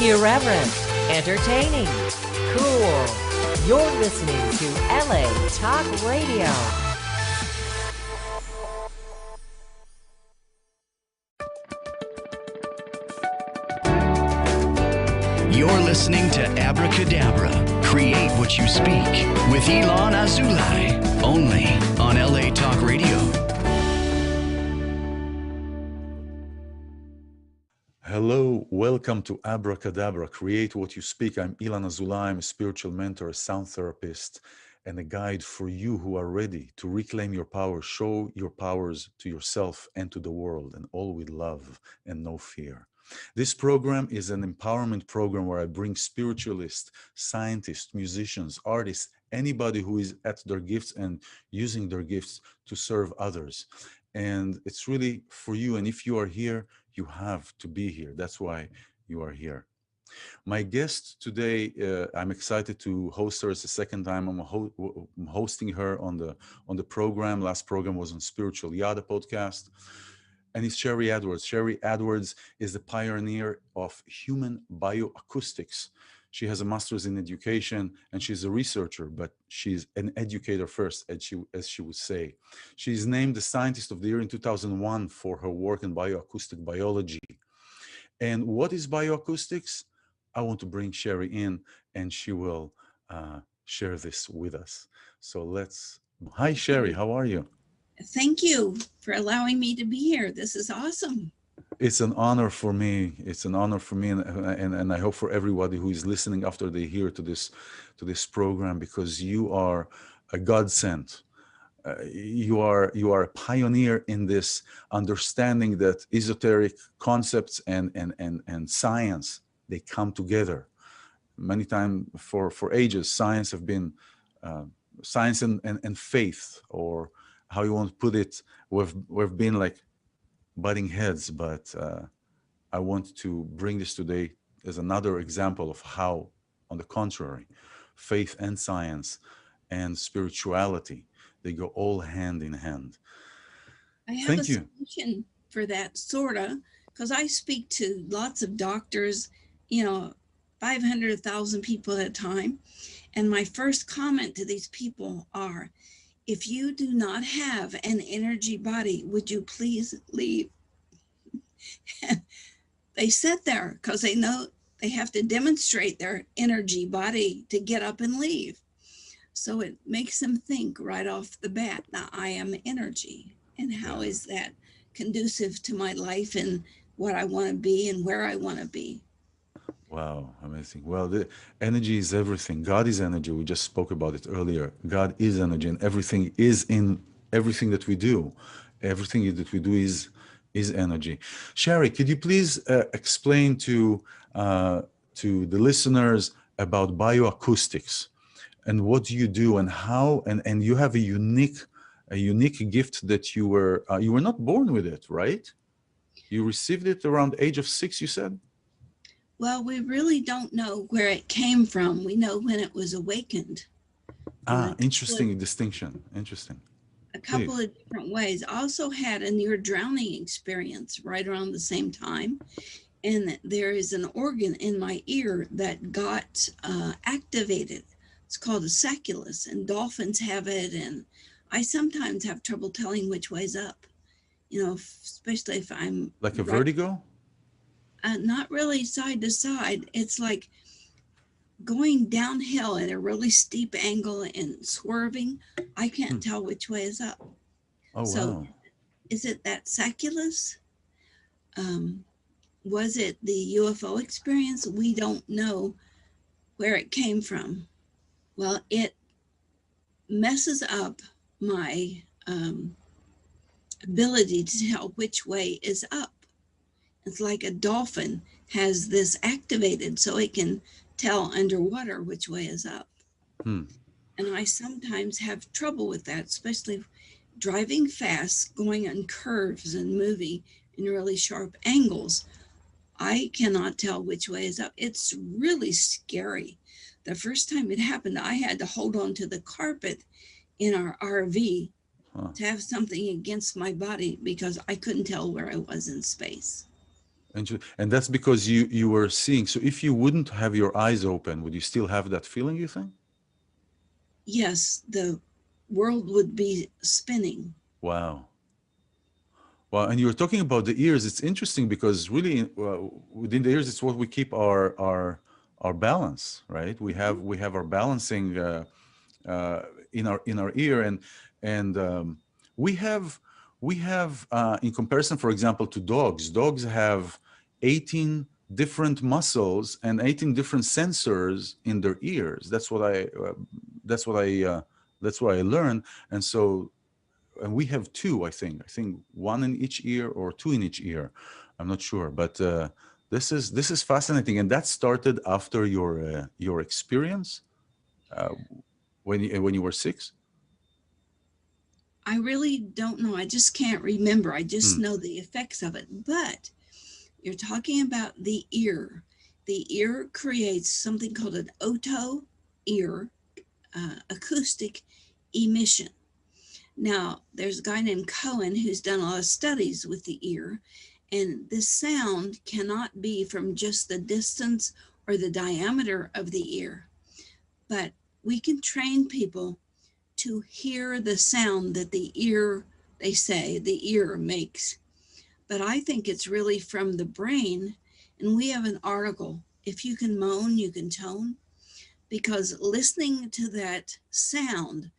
Irreverent, entertaining, cool. You're listening to LA Talk Radio. You're listening to Abracadabra, Create What You Speak, with iLan Azoulai, only on LA Talk Radio. Hello, welcome to Abracadabra, Create What You Speak. I'm iLan Azoulai. I'm a spiritual mentor, a sound therapist, and a guide for you who are ready to reclaim your power, show your powers to yourself and to the world, and all with love and no fear. This program is an empowerment program where I bring spiritualists, scientists, musicians, artists, anybody who is at their gifts and using their gifts to serve others. And it's really for you. And if you are here, you have to be here. That's why you are here. My guest today, I'm excited to host her. It's the second time I'm hosting her on the program. Last program was on Spiritual Yada podcast. And it's Sharry Edwards. Sharry Edwards is the pioneer of human bioacoustics. She has a master's in education and she's a researcher, but she's an educator first, as she would say. She's named the Scientist of the Year in 2001 for her work in bioacoustic biology. And what is bioacoustics? I want to bring Sharry in and she will share this with us. So hi Sharry, how are you? Thank you for allowing me to be here. This is awesome. It's an honor for me. It's an honor for me, and I hope for everybody who is listening after they hear to this program, because you are a godsend. You are a pioneer in this understanding that esoteric concepts and science, they come together. Many times for ages, science have been science and faith, or how you want to put it, we've been like butting heads, but I want to bring this today as another example of how, on the contrary, faith and science and spirituality, they go all hand in hand. I have a solution for that, sorta, because I speak to lots of doctors, 500,000 people at a time. And my first comment to these people are, if you do not have an energy body, would you please leave? They sit there because they know they have to demonstrate their energy body to get up and leave. So it makes them think right off the bat, now I am energy. And how is that conducive to my life and what I want to be and where I want to be? Wow, amazing. Well, the energy is everything. God is energy. We just spoke about it earlier. God is energy, and everything is in everything that we do. Everything that we do is energy. Sharry, could you please explain to the listeners about bioacoustics and what you do and how? And you have a unique gift that you were not born with it, right? You received it around the age of 6, you said. Well, we really don't know where it came from. We know when it was awakened. Interesting distinction. Interesting. A couple of different ways. I also had a near drowning experience right around the same time. And there is an organ in my ear that got activated. It's called a sacculus, and dolphins have it. And I sometimes have trouble telling which way's up, especially if I'm... Like a vertigo? Not really side to side. It's like going downhill at a really steep angle and swerving. I can't tell which way is up. Oh, so wow. Is it that sacculus? Was it the UFO experience? We don't know where it came from. Well, it messes up my ability to tell which way is up. It's like a dolphin has this activated so it can tell underwater which way is up. And I sometimes have trouble with that, especially driving fast, going on curves and moving in really sharp angles. I cannot tell which way is up. It's really scary. The first time it happened, I had to hold on to the carpet in our RV to have something against my body because I couldn't tell where I was in space. And that's because you were seeing. So if you wouldn't have your eyes open, would you still have that feeling, you think? Yes, the world would be spinning. Wow. Well, and you were talking about the ears. It's interesting because really within the ears, it's what we keep our balance, right? We have our balancing in our ear, and we have in comparison, for example, to dogs. Dogs have 18 different muscles and 18 different sensors in their ears. That's what I learned, and so. And we have two, I think one in each ear or two in each ear. I'm not sure, but this is fascinating. And that started after your experience when you were 6. I really don't know. I just can't remember. I just Hmm. know the effects of it. But you're talking about the ear. The ear creates something called an oto ear acoustic emission. Now, there's a guy named Cohen who's done a lot of studies with the ear, and this sound cannot be from just the distance or the diameter of the ear, but we can train people to hear the sound that the ear, they say, the ear makes. But I think it's really from the brain, and we have an article, if you can moan, you can tone, because listening to that sound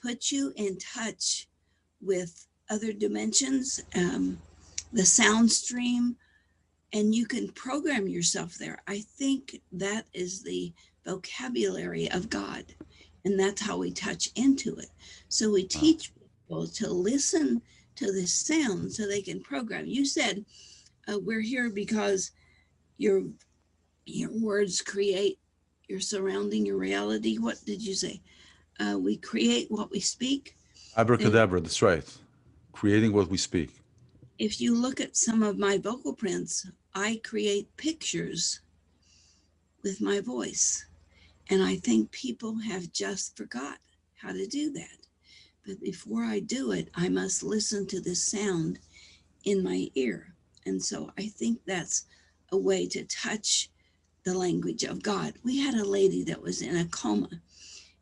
puts you in touch with other dimensions, the sound stream, and you can program yourself there. I think that is the vocabulary of God, and that's how we touch into it. So we teach people to listen to this sound so they can program. You said we're here because your words create your surrounding, your reality. What did you say? We create what we speak. Abracadabra, that's right. Creating what we speak. If you look at some of my vocal prints, I create pictures with my voice. And I think people have just forgot how to do that. But before I do it, I must listen to the sound in my ear. And so I think that's a way to touch the language of God. We had a lady that was in a coma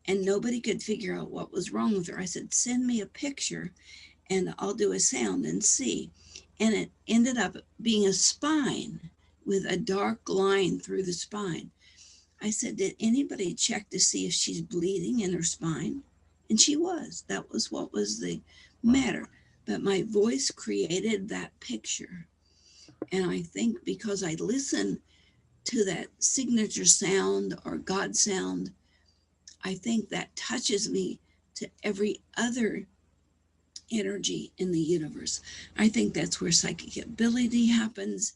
and nobody could figure out what was wrong with her. I said, send me a picture and I'll do a sound and see. And it ended up being a spine with a dark line through the spine. I said, did anybody check to see if she's bleeding in her spine? And she was. That was what was the matter. But my voice created that picture. And I think because I listen to that signature sound or God sound, I think that touches me to every other energy in the universe. I think that's where psychic ability happens.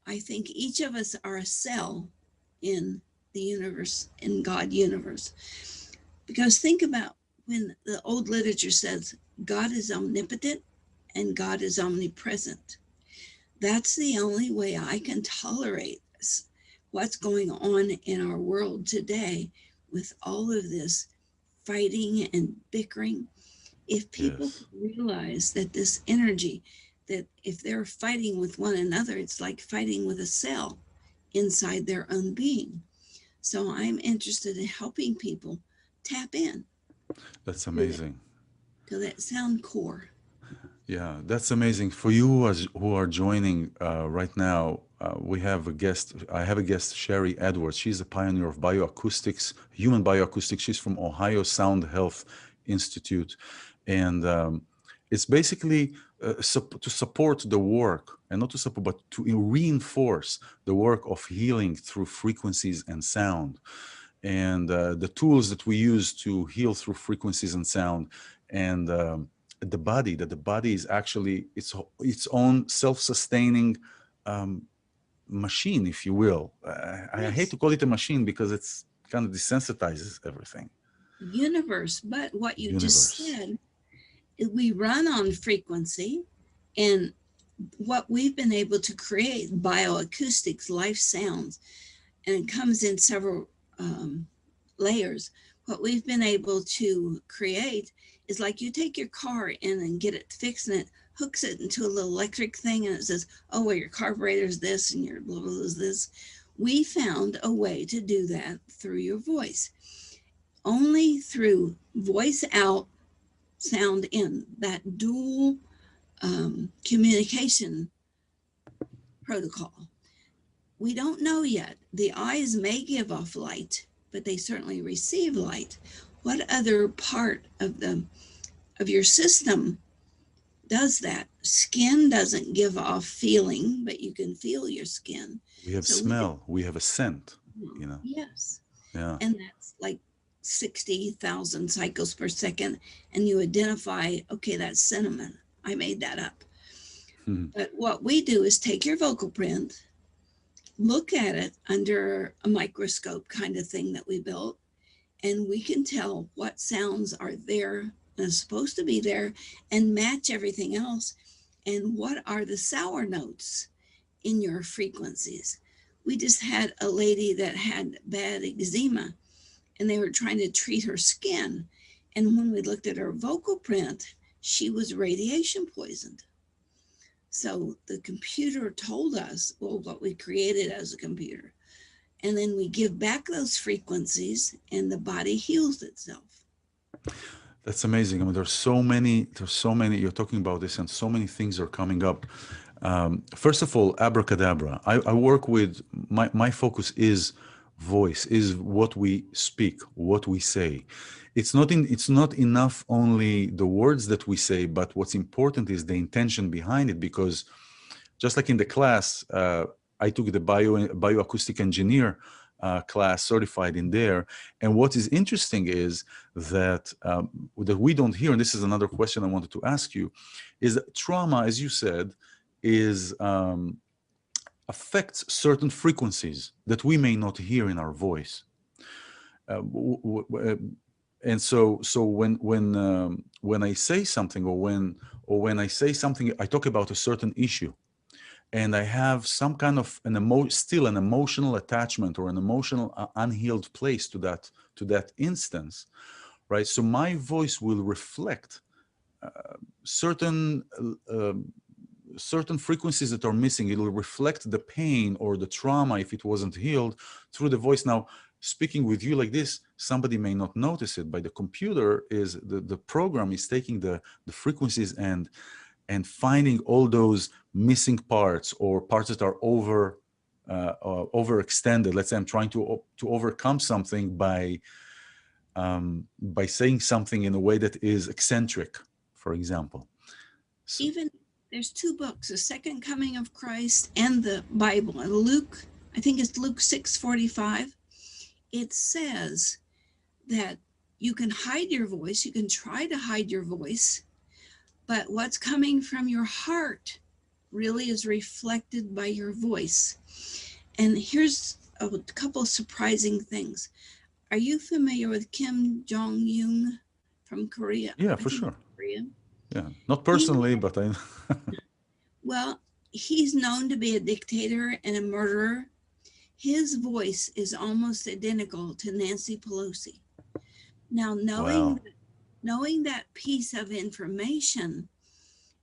I think each of us are a cell in the universe, in God universe. Because think about when the old literature says God is omnipotent and God is omnipresent. That's the only way I can tolerate what's going on in our world today with all of this fighting and bickering. If people realize that this energy, that if they're fighting with one another, it's like fighting with a cell inside their own being. So I'm interested in helping people tap in. That's amazing. To that sound core. Yeah, that's amazing. For you who are joining right now, we have a guest. I have a guest, Sharry Edwards. She's a pioneer of bioacoustics, human bioacoustics. She's from Ohio Sound Health Institute. And it's basically to support the work, and not to support, but to reinforce the work of healing through frequencies and sound. And the tools that we use to heal through frequencies and sound, and the body is actually its own self-sustaining machine, if you will. I hate to call it a machine because it's kind of desensitizes everything. Universe, but what you just said, we run on frequency, and what we've been able to create, bioacoustics, life sounds, and it comes in several layers. What we've been able to create It's like you take your car in and get it fixed, and it hooks it into a little electric thing, and it says, oh, well, your carburetor is this and your blah, blah, blah is this. We found a way to do that through your voice. Only through voice out, sound in, that dual communication protocol. We don't know yet. The eyes may give off light, but they certainly receive light. What other part of your system does that? Skin doesn't give off feeling, but you can feel your skin. We have smell. We have a scent, you know. Yes. Yeah. And that's like 60,000 cycles per second. And you identify, okay, that's cinnamon. I made that up. But what we do is take your vocal print, look at it under a microscope kind of thing that we built, and we can tell what sounds are there and are supposed to be there and match everything else. And what are the sour notes in your frequencies? We just had a lady that had bad eczema, and they were trying to treat her skin. And when we looked at her vocal print, she was radiation poisoned. So the computer told us, well, what we created as a computer. And then we give back those frequencies and the body heals itself. That's amazing. I mean, there's so many, you're talking about this and so many things are coming up. First of all, Abracadabra. I work with, my focus is voice, is what we speak, what we say. It's not enough only the words that we say, but what's important is the intention behind it. Because just like in the class, I took the bioacoustic engineer class, certified in there. And what is interesting is that that we don't hear, and this is another question I wanted to ask you, is that trauma, as you said, is affects certain frequencies that we may not hear in our voice. And so when I say something, or when I say something, I talk about a certain issue, and I have some kind of still an emotional attachment or an emotional unhealed place to that instance, right? So my voice will reflect certain frequencies that are missing. It will reflect the pain or the trauma, if it wasn't healed, through the voice. Now, speaking with you like this, somebody may not notice it, but the computer is, the program is taking the frequencies and finding all those missing parts, or parts that are overextended. Let's say I'm trying to overcome something by saying something in a way that is eccentric, for example. So, even there's two books, The Second Coming of Christ and the Bible. And Luke, I think it's Luke 6:45. It says that you can hide your voice, you can try to hide your voice, but what's coming from your heart really is reflected by your voice. And here's a couple of surprising things. Are you familiar with Kim Jong-un from Korea? Yeah, for sure. Korea. Yeah, not personally, but I. Well, he's known to be a dictator and a murderer. His voice is almost identical to Nancy Pelosi. Now, knowing that piece of information,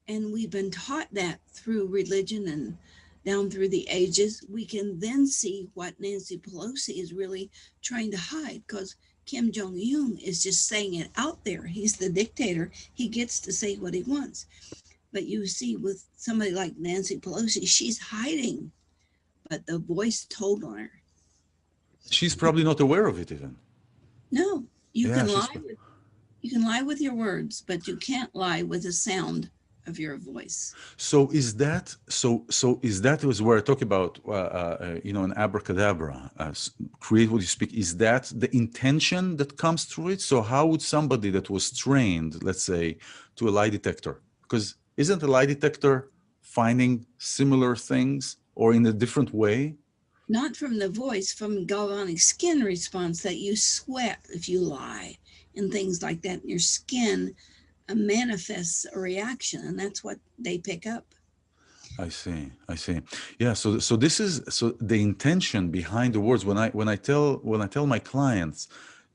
and we've been taught that through religion and down through the ages, we can then see what Nancy Pelosi is really trying to hide, because Kim Jong-un is just saying it out there. He's the dictator. He gets to say what he wants. But you see with somebody like Nancy Pelosi, she's hiding, but the voice told on her. She's probably not aware of it even. No, you can lie with your words, but you can't lie with the sound of your voice. So is that was where I talk about an abracadabra, create what you speak. Is that the intention that comes through it? So how would somebody that was trained, let's say, to a lie detector, because isn't a lie detector finding similar things or in a different way? Not from the voice, from galvanic skin response, that you sweat if you lie and things like that. Your skin manifests a reaction, and that's what they pick up. I see. Yeah. So this is the intention behind the words. When I tell my clients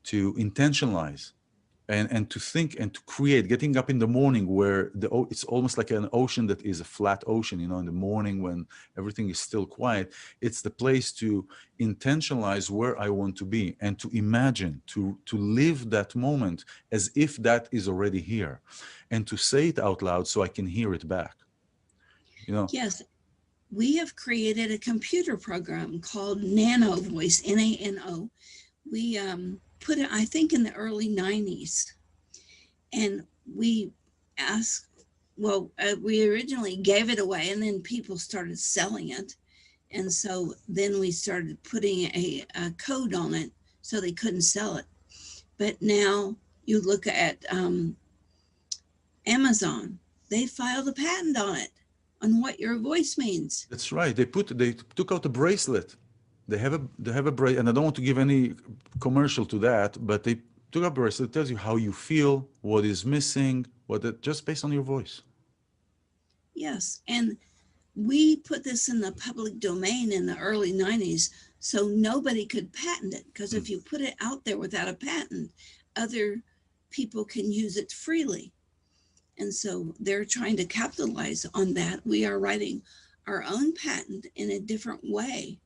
to intentionalize and to think and to create, getting up in the morning where it's almost like an ocean that is a flat ocean, you know, in the morning when everything is still quiet. It's the place to intentionalize where I want to be and to imagine, to live that moment as if that is already here, and to say it out loud so I can hear it back, you know. Yes, we have created a computer program called Nano Voice, Nano. We put it, I think, in the early 90s. And we asked, well, we originally gave it away and then people started selling it. And so then we started putting a code on it so they couldn't sell it. But now you look at Amazon, they filed a patent on it, on what your voice means. That's right. They took out a bracelet. They have a bracelet, and I don't want to give any commercial to that, but they took out a bracelet. It tells you how you feel, what is missing, just based on your voice. Yes, and we put this in the public domain in the early 90s, so nobody could patent it, because if you put it out there without a patent, other people can use it freely. And so they're trying to capitalize on that. We are writing our own patent in a different way.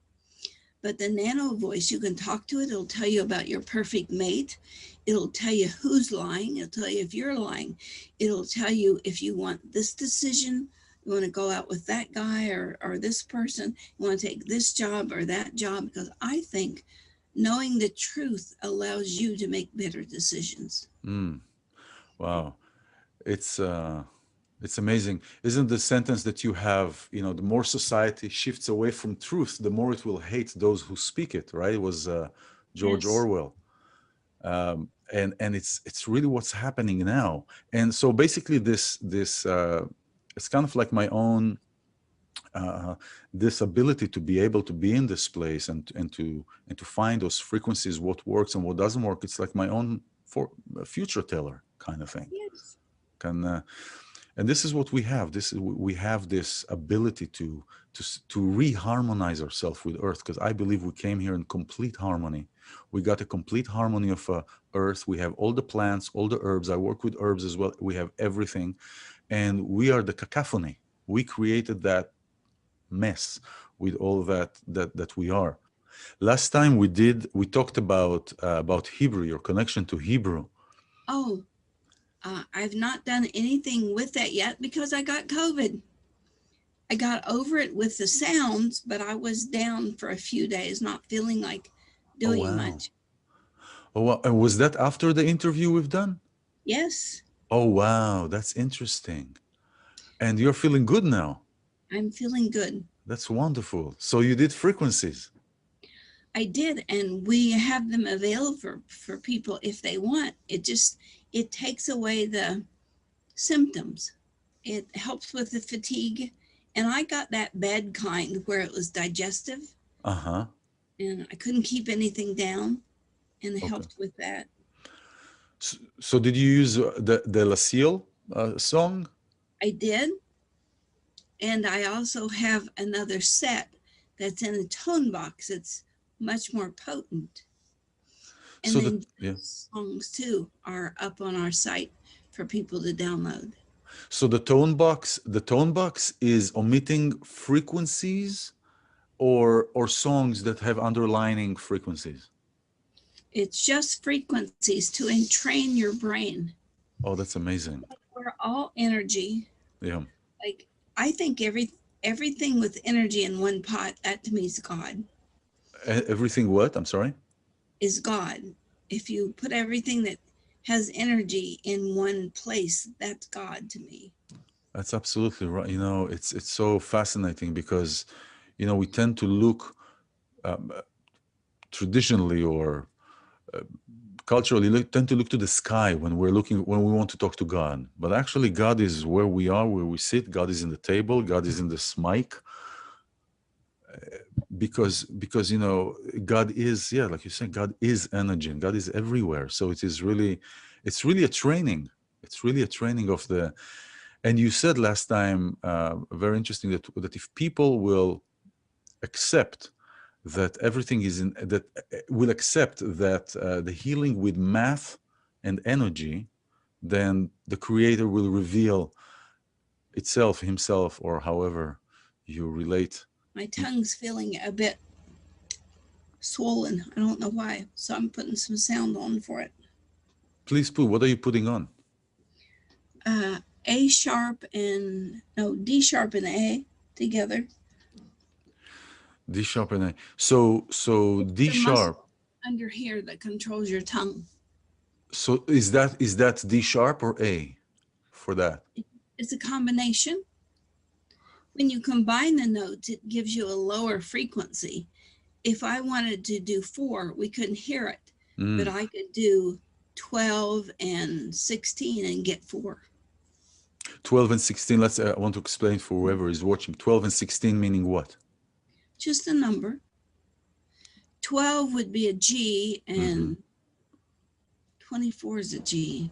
But the Nano Voice, you can talk to it. It'll tell you about your perfect mate. It'll tell you who's lying. It'll tell you if you're lying. It'll tell you if you want this decision, you want to go out with that guy or this person, you want to take this job or that job. Because I think knowing the truth allows you to make better decisions. Wow. It's amazing. Isn't the sentence that you have, you know, the more society shifts away from truth, the more it will hate those who speak it, right? It was George Orwell. And it's really what's happening now. And so basically this it's kind of like my own this ability to be able to be in this place and to find those frequencies, what works and what doesn't work. It's like my own future teller kind of thing. Yes. And this is what we have. We have this ability to reharmonize ourselves with Earth, because I believe we came here in complete harmony. We got a complete harmony of Earth. We have all the plants, all the herbs. I work with herbs as well. We have everything, and we are the cacophony. We created that mess with all that we are. Last time we talked about Hebrew, your connection to Hebrew. Oh. I've not done anything with that yet because I got COVID. I got over it with the sounds, but I was down for a few days, not feeling like doing much. Oh, wow. And was that after the interview we've done? Yes. Oh, wow. That's interesting. And you're feeling good now? I'm feeling good. That's wonderful. So you did frequencies? I did, and we have them available for people if they want. It takes away the symptoms. It helps with the fatigue. And I got that bad kind where it was digestive. Uh-huh. And I couldn't keep anything down, and it helped with that. So did you use the Laciel song? I did. And I also have another set that's in a tone box. It's much more potent. And so then songs too are up on our site for people to download. So the tone box is omitting frequencies or songs that have underlining frequencies? It's just frequencies to entrain your brain. Oh, that's amazing. We're all energy. Yeah. Like, I think everything with energy in one pot, that to me is God. Everything what? I'm sorry? Is God. If you put everything that has energy in one place, that's God to me. That's absolutely right. You know, it's so fascinating because, you know, we tend to look traditionally or culturally tend to look to the sky when we want to talk to God. But actually, God is where we are, where we sit. God is in the table. God is in this mic. Because you know, God is, like you said, God is energy and God is everywhere. So it's really a training. It's really a training of the. And you said last time, very interesting, that if people will accept that everything is will accept that the healing with math and energy, then the creator will reveal itself, himself, or however you relate. My tongue's feeling a bit swollen. I don't know why. So I'm putting some sound on for it. Please put, what are you putting on? A sharp and, no, D sharp and A together. D sharp and A. So It's D the sharp. muscle under here that controls your tongue. So is that D sharp or A for that? It's a combination. When you combine the notes, it gives you a lower frequency. If I wanted to do 4, we couldn't hear it, but I could do 12 and 16 and get 4. 12 and 16, I want to explain for whoever is watching. 12 and 16 meaning what? Just a number. 12 would be a G and 24 is a G.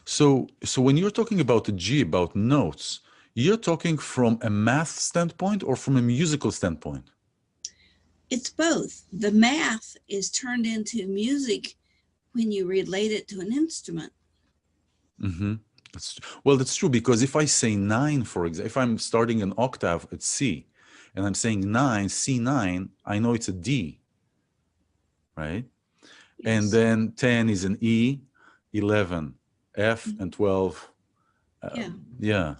So when you're talking about a G, about notes, you're talking from a math standpoint or from a musical standpoint? It's both. The math is turned into music when you relate it to an instrument. That's true, because if I say 9, for example, if I'm starting an octave at C and I'm saying 9, C9, I know it's a D, right? Yes. And then 10 is an E, 11, F, and 12. Yeah.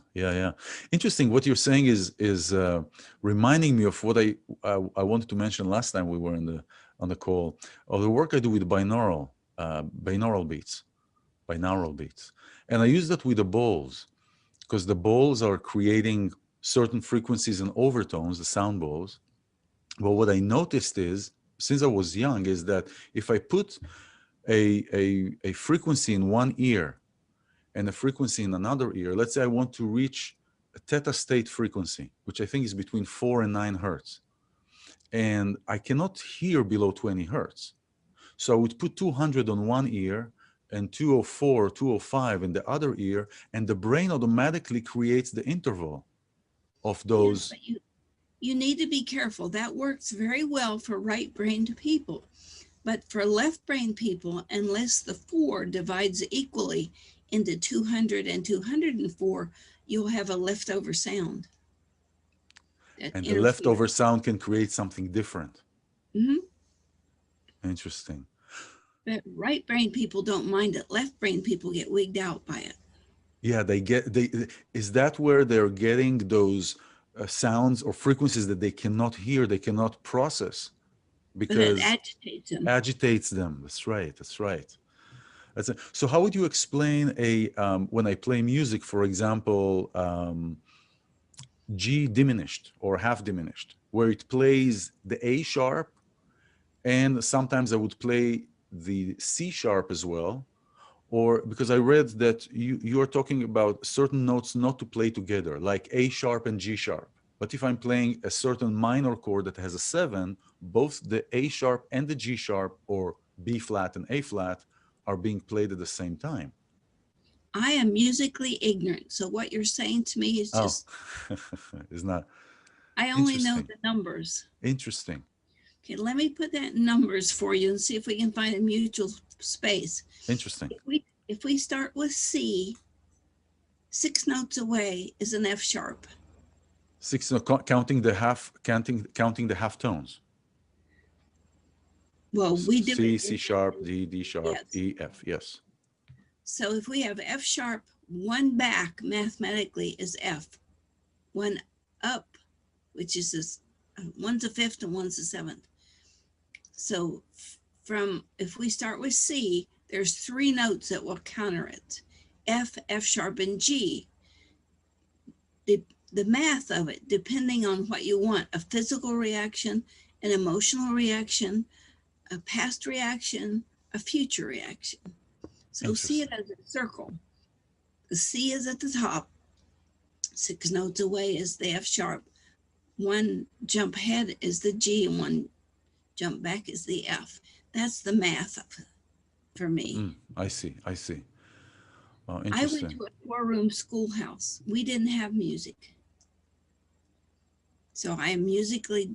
Interesting. What you're saying is reminding me of what I wanted to mention last time we were on the call, of the work I do with binaural beats. And I use that with the bowls, because the bowls are creating certain frequencies and overtones, the sound bowls. But what I noticed is, since I was young, is that if I put a frequency in one ear and a frequency in another ear, let's say I want to reach a theta state frequency, which I think is between 4 and 9 hertz. And I cannot hear below 20 hertz. So I would put 200 on one ear and 204, 205 in the other ear, and the brain automatically creates the interval of those. Yeah, but you need to be careful. That works very well for right-brained people. But for left-brained people, unless the 4 divides equally into 200 and 204, you'll have a leftover sound. And the leftover sound can create something different. Interesting. But right-brained people don't mind it. Left-brained people get wigged out by it. Yeah, is that where they're getting those sounds or frequencies that they cannot hear, they cannot process? Because but it agitates them. That's right. So how would you explain when I play music, for example, G diminished or half diminished, where it plays the A sharp, and sometimes I would play the C sharp as well, or because I read that you are talking about certain notes not to play together, like A sharp and G sharp. But if I'm playing a certain minor chord that has a 7, both the A sharp and the G sharp, or B flat and A flat, are being played at the same time. I am musically ignorant. So what you're saying to me is just... It's not... I only know the numbers. Interesting. Okay, let me put that in numbers for you and see if we can find a mutual space. Interesting. If we start with C, 6 notes away is an F sharp. 6, counting the half tones. Well, we do C sharp, D sharp, yes. E, F, yes. So if we have F sharp, 1 back mathematically is F. 1 up, which is one's a 5th and one's a 7th. So if we start with C, there's 3 notes that will counter it. F, F sharp, and G. The math of it, depending on what you want, a physical reaction, an emotional reaction, a past reaction, a future reaction. So see it as a circle. The C is at the top. 6 notes away is the F sharp. 1 jump ahead is the G, and 1 jump back is the F. That's the math for me. I see. I went to a 4-room schoolhouse. We didn't have music. So I am musically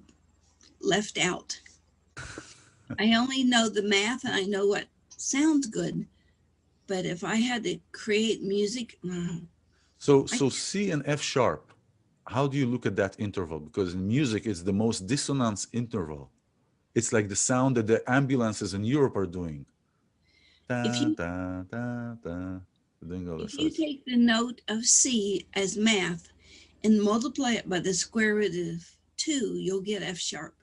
left out. I only know the math, and I know what sounds good, but if I had to create music, So C and F sharp, how do you look at that interval? Because in music, it's the most dissonance interval. It's like the sound that the ambulances in Europe are doing. if Da, you da, da, da. Doing all this. if you take the note of C as math and multiply it by the square root of 2, you'll get F sharp.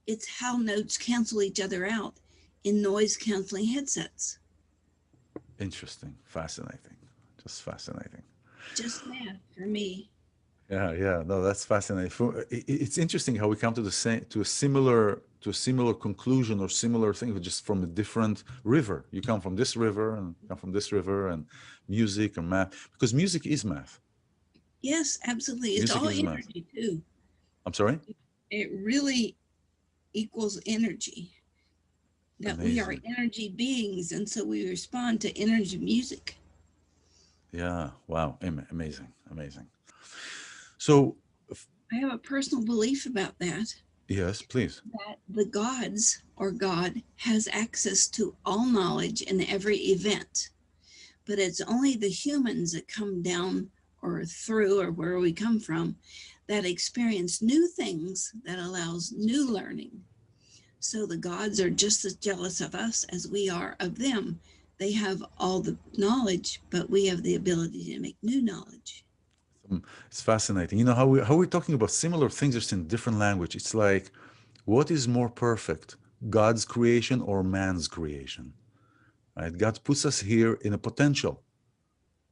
It's how notes cancel each other out in noise canceling headsets. Interesting, fascinating, just fascinating. Just math for me. Yeah, no, that's fascinating. It's interesting how we come to the same, to a similar conclusion or similar thing, but just from a different river. You come from this river and come from this river, and music and math, because music is math. Yes, absolutely. It's Music all is math. energy too. I'm sorry? It really equals energy. That we are Amazing. energy beings, and so we respond to energy music. Yeah, wow, amazing, amazing. So, I have a personal belief about that. yes, please. That the gods or God has access to all knowledge in every event, but it's only the humans that come down or through or where we come from that experience new things that allows new learning. So the gods are just as jealous of us as we are of them. They have all the knowledge, but we have the ability to make new knowledge. It's fascinating. You know how we're talking about similar things just in different language. It's like, what is more perfect, God's creation or man's creation? Right? God puts us here in a potential.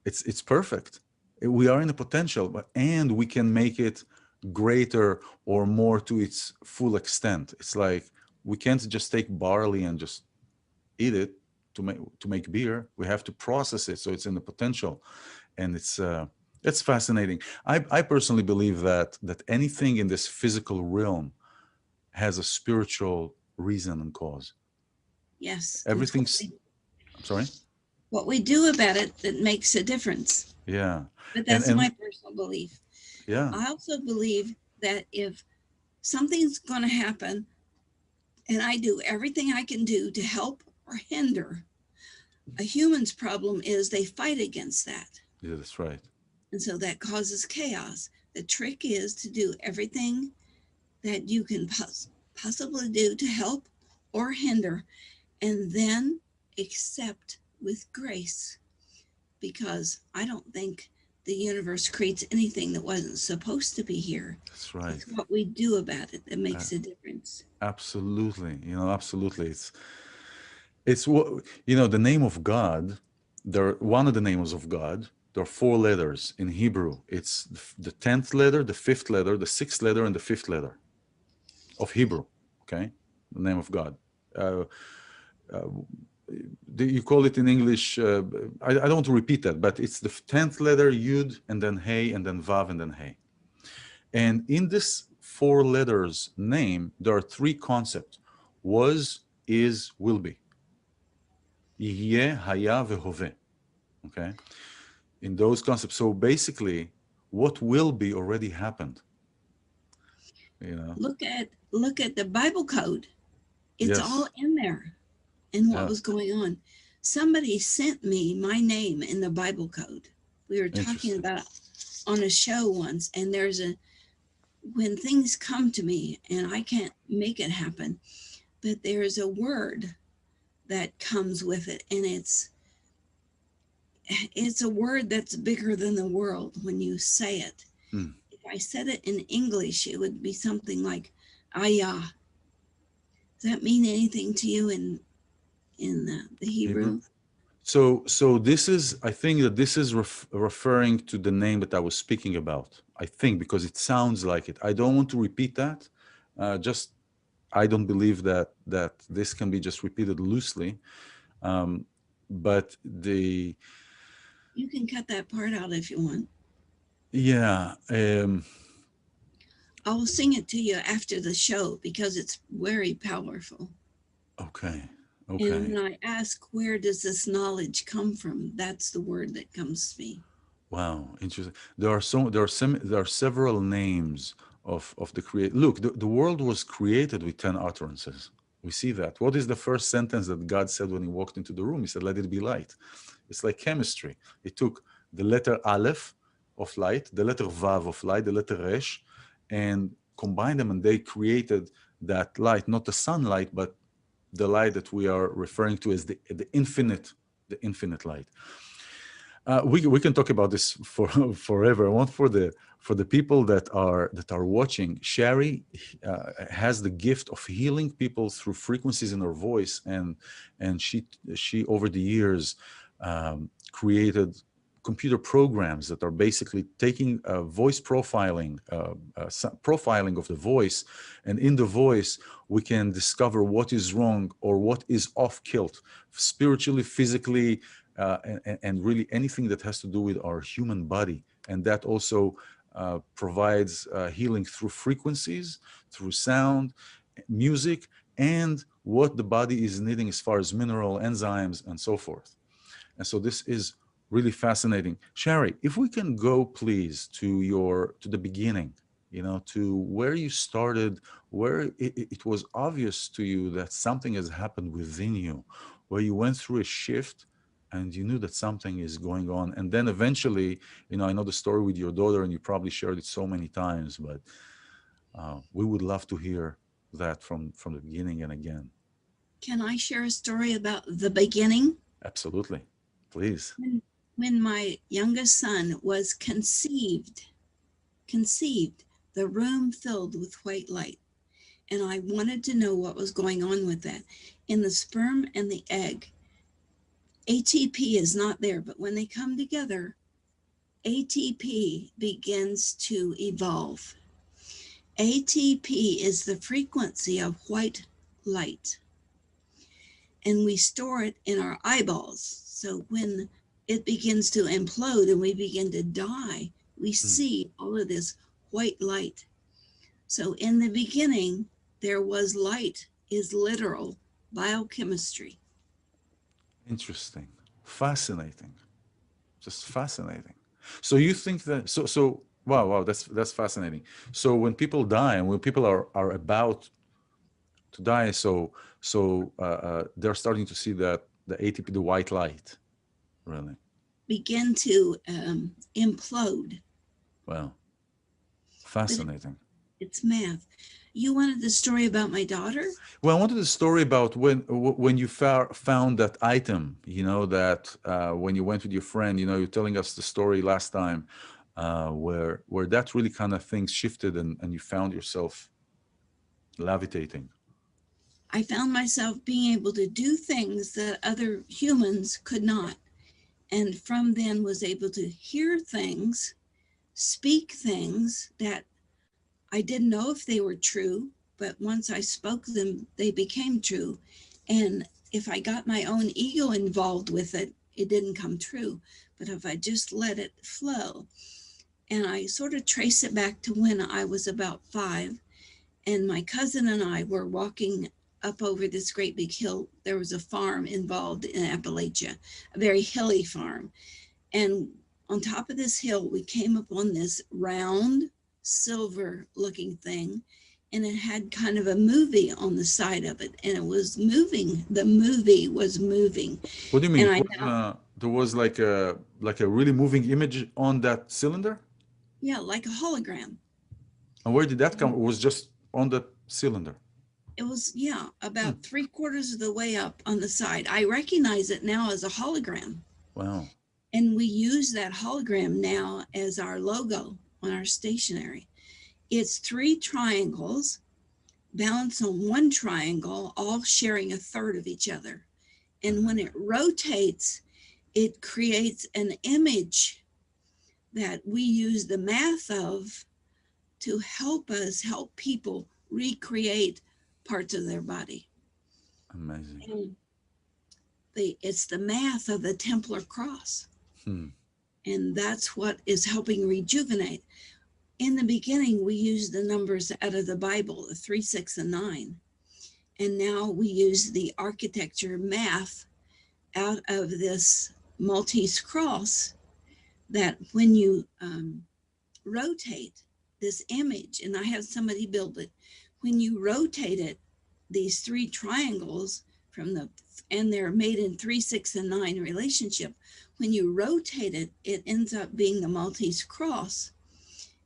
It's perfect. We are in a potential, and we can make it greater or more to its full extent. It's like we can't just take barley and just eat it to make beer. We have to process it so it's in the potential, and it's fascinating. I personally believe that anything in this physical realm has a spiritual reason and cause. Yes. Everything's. I'm sorry. What we do about it that makes a difference. Yeah. But that's my personal belief. Yeah. I also believe that if something's going to happen and I do everything I can do to help or hinder, a human's problem is they fight against that. Yeah, that's right. And so that causes chaos. The trick is to do everything that you can possibly do to help or hinder, and then accept with grace. Because I don't think the universe creates anything that wasn't supposed to be here. That's right. It's what we do about it that makes a difference. Absolutely. Absolutely. It's what, the name of God, one of the names of God, there are 4 letters in Hebrew. It's the 10th letter, the 5th letter, the 6th letter, and the 5th letter of Hebrew. Okay? The name of God. You call it in English, I don't want to repeat that, but it's the 10th letter, Yud, and then Hey, and then Vav, and then Hey. And in this 4 letters name, there are 3 concepts: was, is, will be. Yeh, haya, vehoveh. Okay? In those concepts. So basically, what will be already happened. Look at the Bible code. It's all in there. And what was going on. Somebody sent me my name in the Bible code. We were talking about it on a show once, and when things come to me and I can't make it happen, but there's a word that comes with it, and it's a word that's bigger than the world when you say it. If I said it in English, it would be something like ayah. Does that mean anything to you in the Hebrew? So this is, I think that this is referring to the name that I was speaking about. I think, because it sounds like it. I don't want to repeat that. I don't believe that this can be just repeated loosely. But you can cut that part out if you want. Yeah. I will sing it to you after the show because it's very powerful. Okay. And when I ask, where does this knowledge come from? That's the word that comes to me. Wow, interesting. There are several names of the create. Look, the world was created with 10 utterances. We see that. What is the first sentence that God said when he walked into the room? He said, let it be light. It's like chemistry. He took the letter Aleph of light, the letter Vav of light, the letter Resh, and combined them, and they created that light, not the sunlight, but the light that we are referring to as the infinite light. We can talk about this for forever. I want for the people that are watching. Sharry has the gift of healing people through frequencies in her voice, and she over the years created computer programs that are basically taking voice profiling, profiling of the voice, and in the voice we can discover what is wrong or what is off kilt, spiritually, physically, and really anything that has to do with our human body. And that also provides healing through frequencies, through sound, music, and what the body is needing as far as mineral, enzymes, and so forth. And so this is really fascinating. Sharry, if we can go please to the beginning, to where you started, where it was obvious to you that something has happened within you, where you went through a shift and you knew that something is going on. And then eventually, I know the story with your daughter, and you probably shared it so many times, but we would love to hear that from the beginning and again. Can I share a story about the beginning? Absolutely. Please. When my youngest son was conceived, the room filled with white light. And I wanted to know what was going on with that. In the sperm and the egg, ATP is not there, but when they come together, ATP begins to evolve. ATP is the frequency of white light, and we store it in our eyeballs. So when it begins to implode and we begin to die, we see all of this white light. So in the beginning, there was light, is literal biochemistry. Interesting. Fascinating. Just fascinating. So you think that, so wow, that's fascinating. So when people die and when people are about to die, so they're starting to see that the ATP, the white light, really begin to implode. Wow. Fascinating. It's math. You wanted the story about my daughter? Well, I wanted the story about when you found that item, that when you went with your friend, you're telling us the story last time where that really kind of things shifted and you found yourself levitating. I found myself being able to do things that other humans could not. And from then was able to hear things, speak things that I didn't know if they were true, but once I spoke them, they became true. And if I got my own ego involved with it, it didn't come true. But if I just let it flow, and I sort of trace it back to when I was about 5, and my cousin and I were walking up over this great big hill. There was a farm involved in Appalachia, a very hilly farm. And on top of this hill, we came upon this round, silver looking thing, and it had kind of a movie on the side of it, and it was moving. The movie was moving. What do you mean? There was like a really moving image on that cylinder? Yeah, like a hologram. And where did that come? It was just on the cylinder. It was, about 3/4 of the way up on the side. I recognize it now as a hologram. Wow. And we use that hologram now as our logo on our stationery. It's 3 triangles balanced on one triangle, all sharing a third of each other. And when it rotates, it creates an image that we use the math of to help people recreate parts of their body. Amazing. And it's the math of the Templar cross. And that's what is helping rejuvenate. In the beginning, we used the numbers out of the Bible, 3, 6, and 9. And now we use the architecture math out of this Maltese cross that when you rotate this image, and I have somebody build it, when you rotate it, these three triangles and they're made in 3, 6, and 9 relationship. When you rotate it, it ends up being the Maltese cross.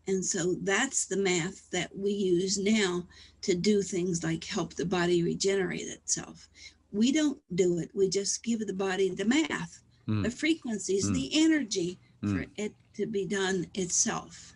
And so that's the math that we use now to do things like help the body regenerate itself. We don't do it. We just give the body the math, the frequencies, the energy for it to be done itself.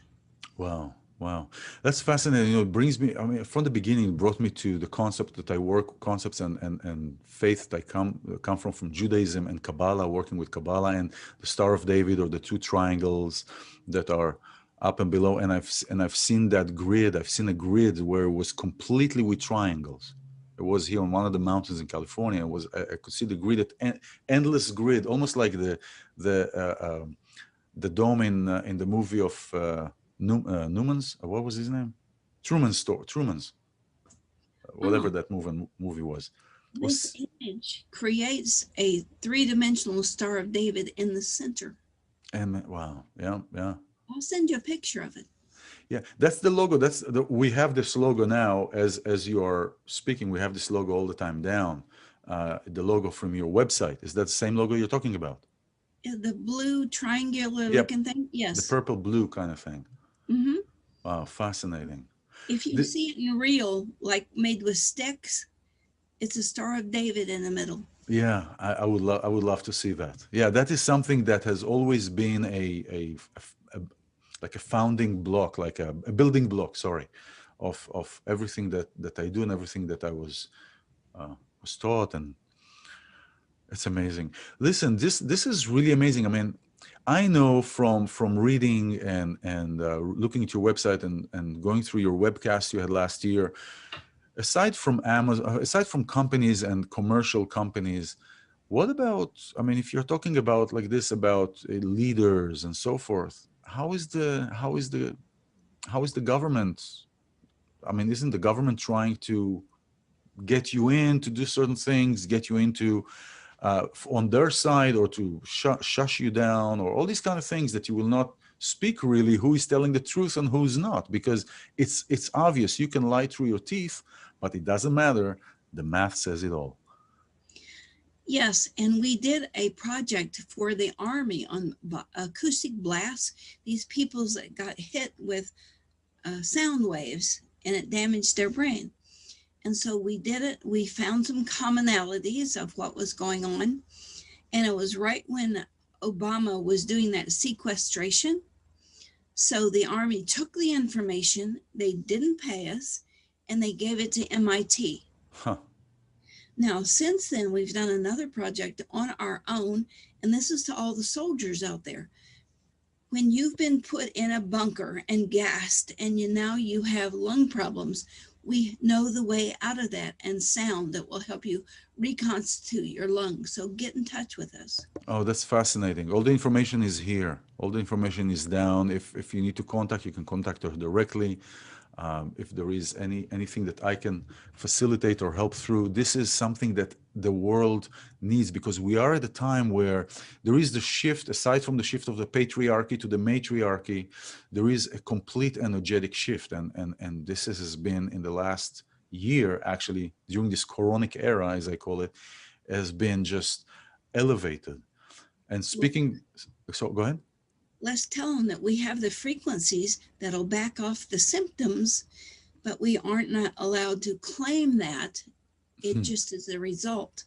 Wow. Wow. That's fascinating. It brings me, I mean, from the beginning, it brought me to the concept that I work, concepts and faith that I come from Judaism and Kabbalah, working with Kabbalah and the Star of David, or the two triangles that are up and below. And I've seen that grid. I've seen a grid where it was completely with triangles. It was here on one of the mountains in California. I could see the grid, endless grid, almost like the dome in the movie of Newman's, what was his name? Truman's, whatever that movie was. This image creates a 3-dimensional Star of David in the center. And wow, yeah. I'll send you a picture of it. Yeah, that's the logo. We have this logo now as you are speaking. We have this logo all the time down. The logo from your website. Is that the same logo you're talking about? Yeah, the blue triangular looking thing. Yes. The purple blue kind of thing. Mm-hmm. Wow, fascinating. If you see it in real, like made with sticks, it's a Star of David in the middle. Yeah, I would love to see that. Yeah, that is something that has always been like a founding block, like a building block, of everything that I do and everything that I was taught, and it's amazing. Listen, this is really amazing. I mean, I know from reading and looking at your website and going through your webcast you had last year, aside from Amazon, aside from companies and commercial companies, what about, I mean, if you're talking about like this, about leaders and so forth, how is the government? I mean, isn't the government trying to get you in to do certain things, get you into on their side, or to shush you down, or all these kind of things that you will not speak really who is telling the truth and who's not? Because it's obvious you can lie through your teeth, but it doesn't matter. The math says it all. Yes, and we did a project for the Army on acoustic blasts. These people that got hit with sound waves and it damaged their brain. And so we did it. We found some commonalities of what was going on. And it was right when Obama was doing that sequestration. So the Army took the information, they didn't pay us, and they gave it to MIT. Huh. Now, since then, we've done another project on our own, and this is to all the soldiers out there. When you've been put in a bunker and gassed, and now you have lung problems, we know the way out of that and sound that will help you reconstitute your lungs. So get in touch with us. Oh, that's fascinating. All the information is here. All the information is down. If you need to contact, you can contact her directly. If there is anything that I can facilitate or help through, this is something that the world needs, because we are at a time where there is the shift, aside from the shift of the patriarchy to the matriarchy, there is a complete energetic shift. And this has been in the last year, actually, during this coronic era, as I call it, has been just elevated. And speaking, so go ahead. Let's tell them that we have the frequencies that'll back off the symptoms, but we aren't not allowed to claim that. It just is a result.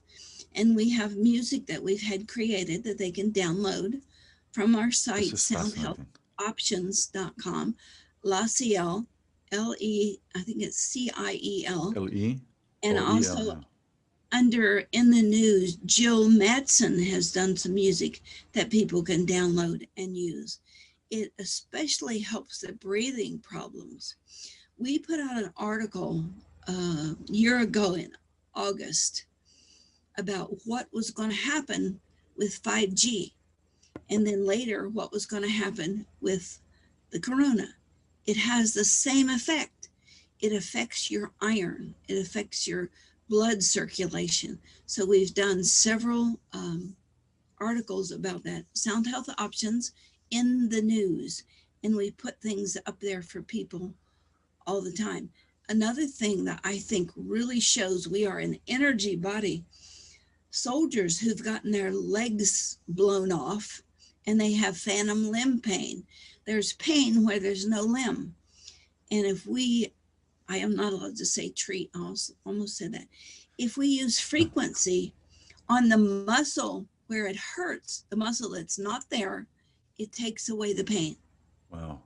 And we have music that we've had created that they can download from our site, soundhealthoptions.com, LaCiel, L-E, I think it's C-I-E-L. L-E? And also under In the News, Jill Madsen has done some music that people can download and use. It especially helps the breathing problems. We put out an article a year ago in August about what was going to happen with 5G, and then later what was going to happen with the corona. It has the same effect. It affects your iron. It affects your blood circulation. So we've done several articles about that. Sound Health Options in the News. And we put things up there for people all the time. another thing that I think really shows we are an energy body. Soldiers who've gotten their legs blown off and they have phantom limb pain. There's pain where there's no limb. And if I am not allowed to say treat, I almost said that. If we use frequency on the muscle where it hurts, the muscle that's not there, it takes away the pain. Wow.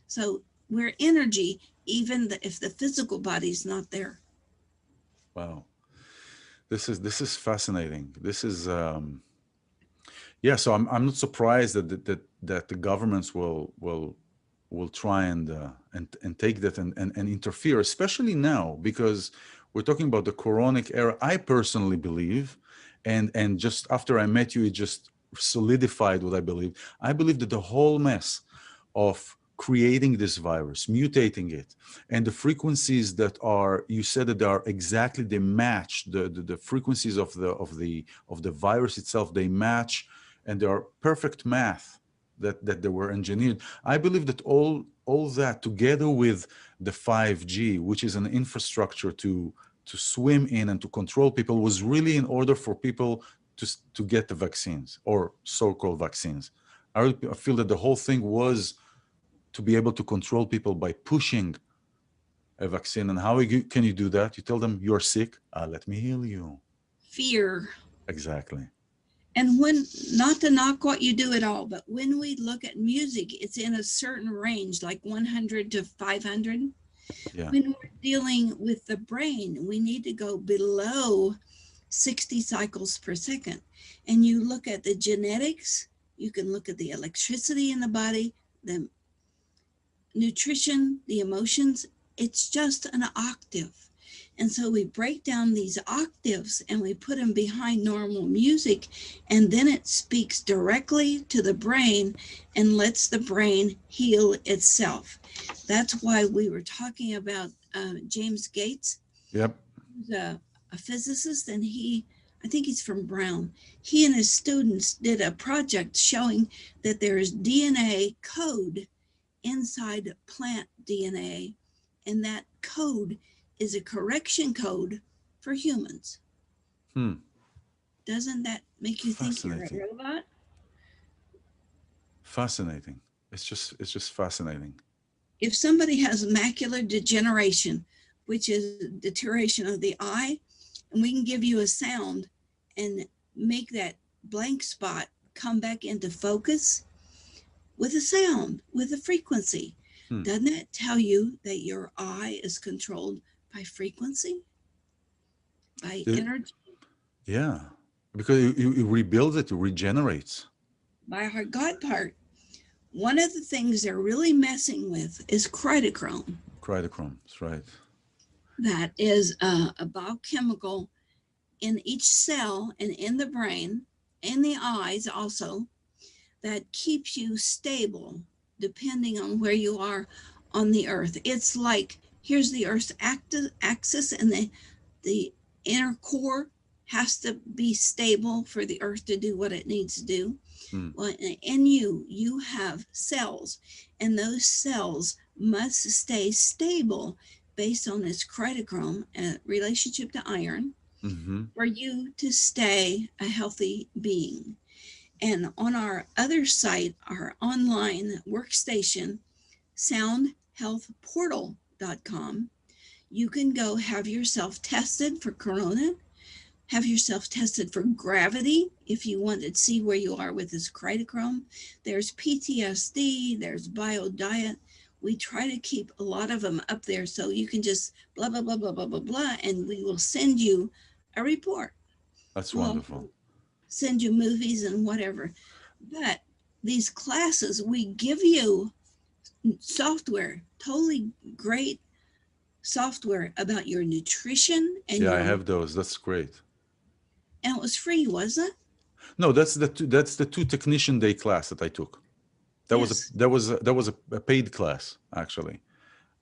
So we're energy, even if the physical body's not there. Wow. This is fascinating. This is so I'm not surprised that the governments will try and take that and interfere, especially now, because we're talking about the Quranic era. I personally believe, and just after I met you, it just solidified what I believe. I believe that the whole mess of creating this virus, mutating it, and the frequencies that are, you said that they are exactly, they match the frequencies of the virus itself. They match, and they are perfect math that they were engineered. I believe that all that, together with the 5G, which is an infrastructure to swim in and to control people, was really in order for people to get the vaccines, or so-called vaccines. I feel that the whole thing was to be able to control people by pushing a vaccine. And how can you do that? You tell them you're sick. Let me heal you. Fear. Exactly. And when, not to knock what you do at all, but when we look at music, it's in a certain range, like 100 to 500. Yeah. When we're dealing with the brain, we need to go below 60 cycles per second. And you look at the genetics, you can look at the electricity in the body, the nutrition, the emotions. It's just an octave. And so we break down these octaves and we put them behind normal music, and then it speaks directly to the brain and lets the brain heal itself. That's why we were talking about James Gates. Yep. He's a physicist, and I think he's from Brown. He and his students did a project showing that there is DNA code inside plant DNA, and that code is a correction code for humans. Doesn't that make you think you're a robot? Fascinating. It's just fascinating. If somebody has macular degeneration, which is deterioration of the eye, and we can give you a sound and make that blank spot come back into focus with a sound, with a frequency. Doesn't that tell you that your eye is controlled by frequency, by energy? Yeah, because it rebuilds it, it regenerates. By our God part. One of the things they're really messing with is critochrome. Critochrome, that's right. That is a biochemical in each cell and in the brain, in the eyes also, that keeps you stable depending on where you are on the earth. It's like, here's the Earth's axis, and the inner core has to be stable for the Earth to do what it needs to do. Well, in you have cells, and those cells must stay stable based on this critochrome relationship to iron for you to stay a healthy being. And on our other site, our online workstation, soundhealthportal.com, you can go have yourself tested for corona, have yourself tested for gravity if you want to see where you are with this critochrome. There's PTSD, there's biodiet. We try to keep a lot of them up there so you can just blah, blah, blah, blah, blah, blah, blah, and we will send you a report. That's wonderful. Send you movies and whatever. But these classes, we give you software, totally great software about your nutrition. And I have those. That's great. And it was free, wasn't it? No, that's the two technician day class that I took. That was a paid class, actually.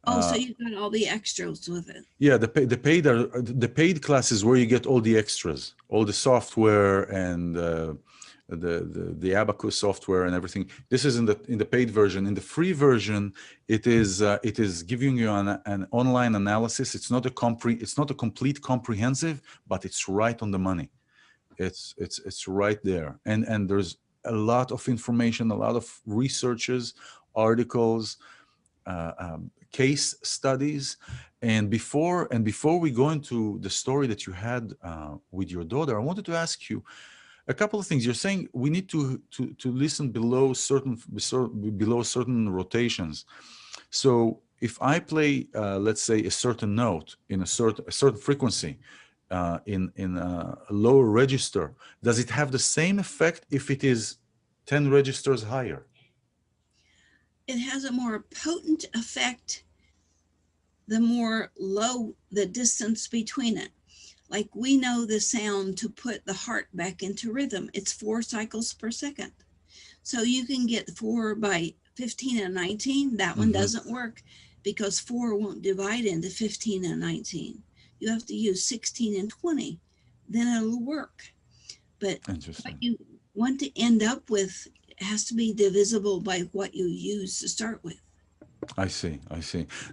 So you got all the extras with it. Yeah, the paid class is where you get all the extras, all the software and the Abacus software and everything. This is in the paid version. In the free version, it is giving you an online analysis. It's not a complete comprehensive, but it's right on the money. It's right there, and there's a lot of information, a lot of researches, articles, case studies. And before we go into the story that you had with your daughter, I wanted to ask you a couple of things. You're saying we need to listen below certain rotations. So if I play, let's say, a certain note in a certain frequency, in a lower register, does it have the same effect if it is 10 registers higher? It has a more potent effect the more low the distance between it. Like we know the sound to put the heart back into rhythm. It's 4 cycles per second. So you can get 4 by 15 and 19. That one doesn't work because 4 won't divide into 15 and 19. You have to use 16 and 20. Then it'll work. But what you want to end up with has to be divisible by what you use to start with. I see.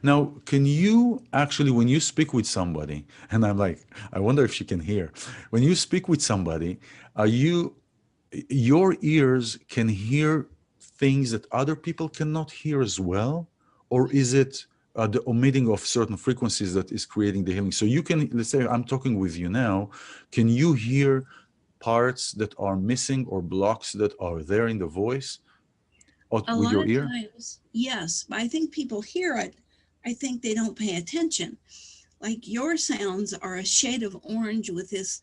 Now, can you actually, when you speak with somebody, and I'm like, I wonder if she can hear, when you speak with somebody, your ears can hear things that other people cannot hear as well? Or is it the omitting of certain frequencies that is creating the healing? So you can, let's say I'm talking with you now, can you hear parts that are missing or blocks that are there in the voice? A lot of times, yes, but I think people hear it. I think they don't pay attention. Like your sounds are a shade of orange with this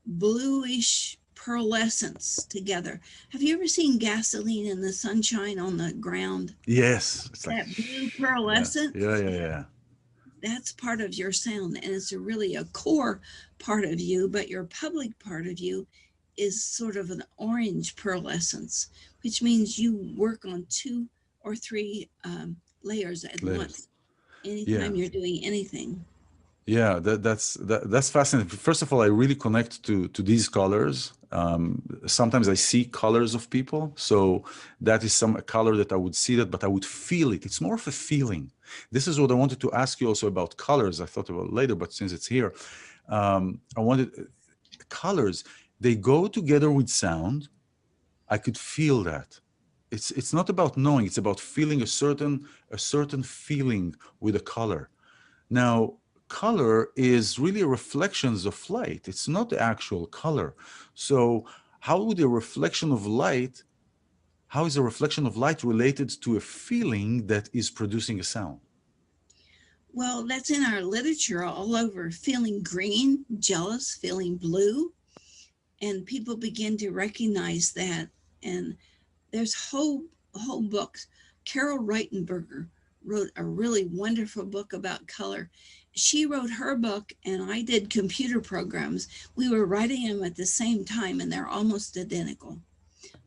bluish pearlescence together. Have you ever seen gasoline in the sunshine on the ground? Yes. It's that blue pearlescence? Yeah. That's part of your sound, and it's really a core part of you, but your public part of you is sort of an orange pearlescence, which means you work on 2 or 3 layers at once anytime you're doing anything. Yeah, that's fascinating. First of all, I really connect to these colors. Sometimes I see colors of people, so that is a color that I would see that, but I would feel it. It's more of a feeling. This is what I wanted to ask you also about colors. I thought about it later, but since it's here, I wanted colors. They go together with sound. I could feel that. It's not about knowing. It's about feeling a certain feeling with a color. Now, color is really reflections of light. It's not the actual color. So how is a reflection of light related to a feeling that is producing a sound? Well, that's in our literature all over. Feeling green, jealous, feeling blue. And people begin to recognize that. And there's whole books. Carol Reitenberger wrote a really wonderful book about color. She wrote her book and I did computer programs. We were writing them at the same time and they're almost identical.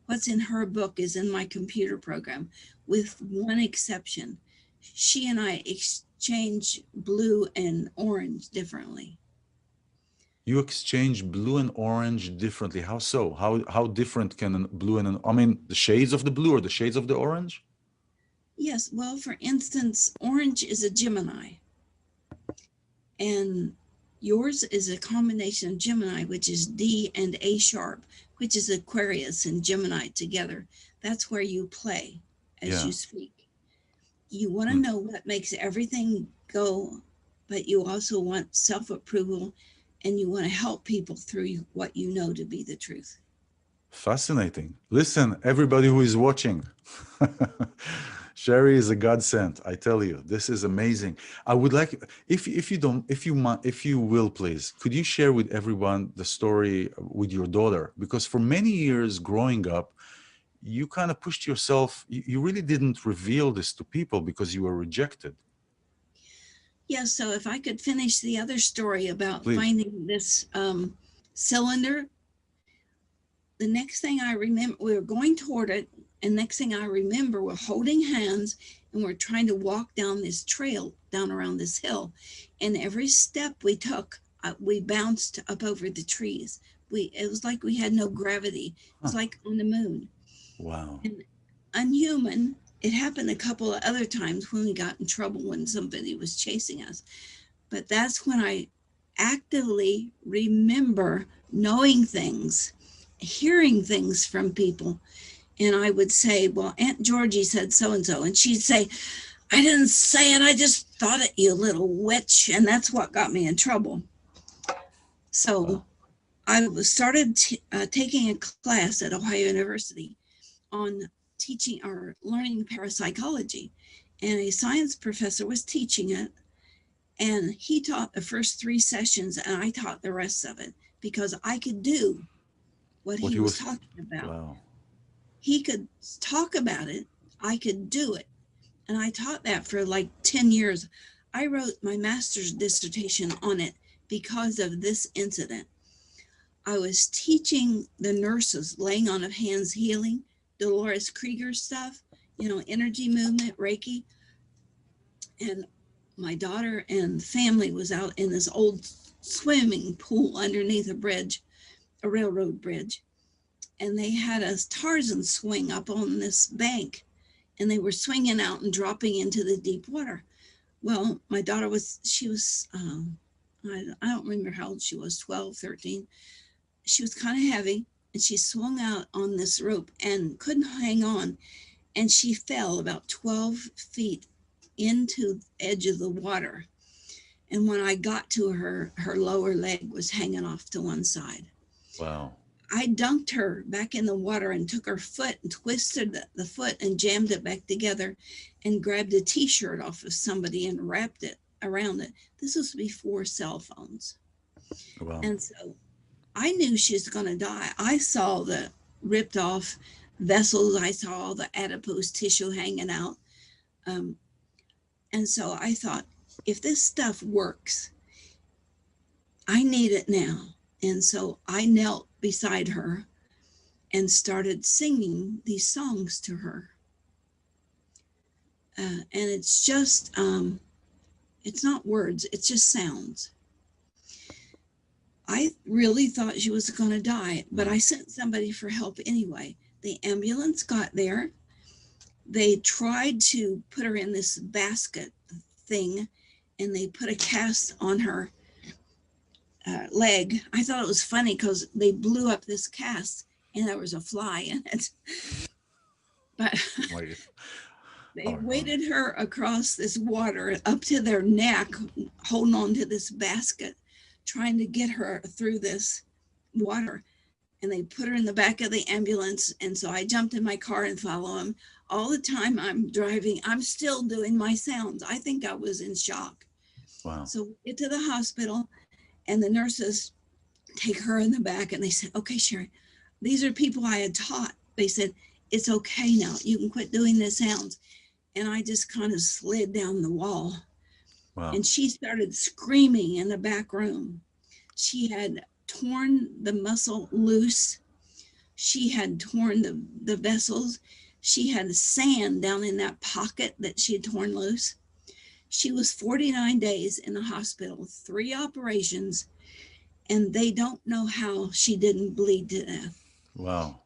What's in her book is in my computer program, with one exception. She and I exchange blue and orange differently. You exchange blue and orange differently. How so? How different can blue and, I mean, the shades of the blue or the shades of the orange? Yes. Well, for instance, orange is a Gemini. And yours is a combination of Gemini, which is D and A sharp, which is Aquarius and Gemini together. That's where you play as you speak. You want to know what makes everything go, but you also want self-approval. And you want to help people through what you know to be the truth. Fascinating. Listen, everybody who is watching, Sharry is a godsend. I tell you, this is amazing. I would like, if you will, please, could you share with everyone the story with your daughter? Because for many years growing up, you kind of pushed yourself. You really didn't reveal this to people because you were rejected. Yes, so if I could finish the other story about finding this cylinder. The next thing I remember, we were going toward it, and next thing I remember, we're holding hands and we're trying to walk down this trail, down around this hill. And every step we took, we bounced up over the trees. It was like we had no gravity. It was like on the moon. Wow. And unhuman. It happened a couple of other times when we got in trouble when somebody was chasing us. But that's when I actively remember knowing things, hearing things from people. And I would say, well, Aunt Georgie said so-and-so. And she'd say, I didn't say it. I just thought it, you little witch. And that's what got me in trouble. So I started taking a class at Ohio University on teaching or learning parapsychology. And a science professor was teaching it. And he taught the first 3 sessions and I taught the rest of it because I could do what he was talking about. Wow. He could talk about it. I could do it. And I taught that for like 10 years. I wrote my master's dissertation on it because of this incident. I was teaching the nurses laying on of hands healing, Dolores Krieger stuff, energy movement, Reiki. And my daughter and family was out in this old swimming pool underneath a bridge, a railroad bridge. And they had a Tarzan swing up on this bank. And they were swinging out and dropping into the deep water. Well, my daughter I don't remember how old she was, 12, 13. She was kind of heavy and she swung out on this rope and couldn't hang on. And she fell about 12 feet into the edge of the water. And when I got to her, her lower leg was hanging off to one side. Wow. I dunked her back in the water and took her foot and twisted the foot and jammed it back together and grabbed a t-shirt off of somebody and wrapped it around it. This was before cell phones. Wow. And so I knew she was going to die. I saw the ripped off vessels. I saw all the adipose tissue hanging out. And so I thought, if this stuff works, I need it now. And so I knelt beside her and started singing these songs to her. And it's just, it's not words, it's just sounds. I really thought she was going to die, but I sent somebody for help anyway. The ambulance got there. They tried to put her in this basket thing and they put a cast on her leg. I thought it was funny because they blew up this cast and there was a fly in it. But they waded her across this water up to their neck, holding on to this basket, trying to get her through this water. And they put her in the back of the ambulance. And so I jumped in my car and followed them. All the time I'm driving, I'm still doing my sounds. I think I was in shock. Wow. So we get to the hospital and the nurses take her in the back and they said, okay, Sharry, these are people I had taught. They said, it's okay now. You can quit doing the sounds. And I just kind of slid down the wall. Wow. And she started screaming in the back room. She had torn the muscle loose. She had torn the vessels. She had sand down in that pocket that she had torn loose. She was 49 days in the hospital, 3 operations, and they don't know how she didn't bleed to death. Wow.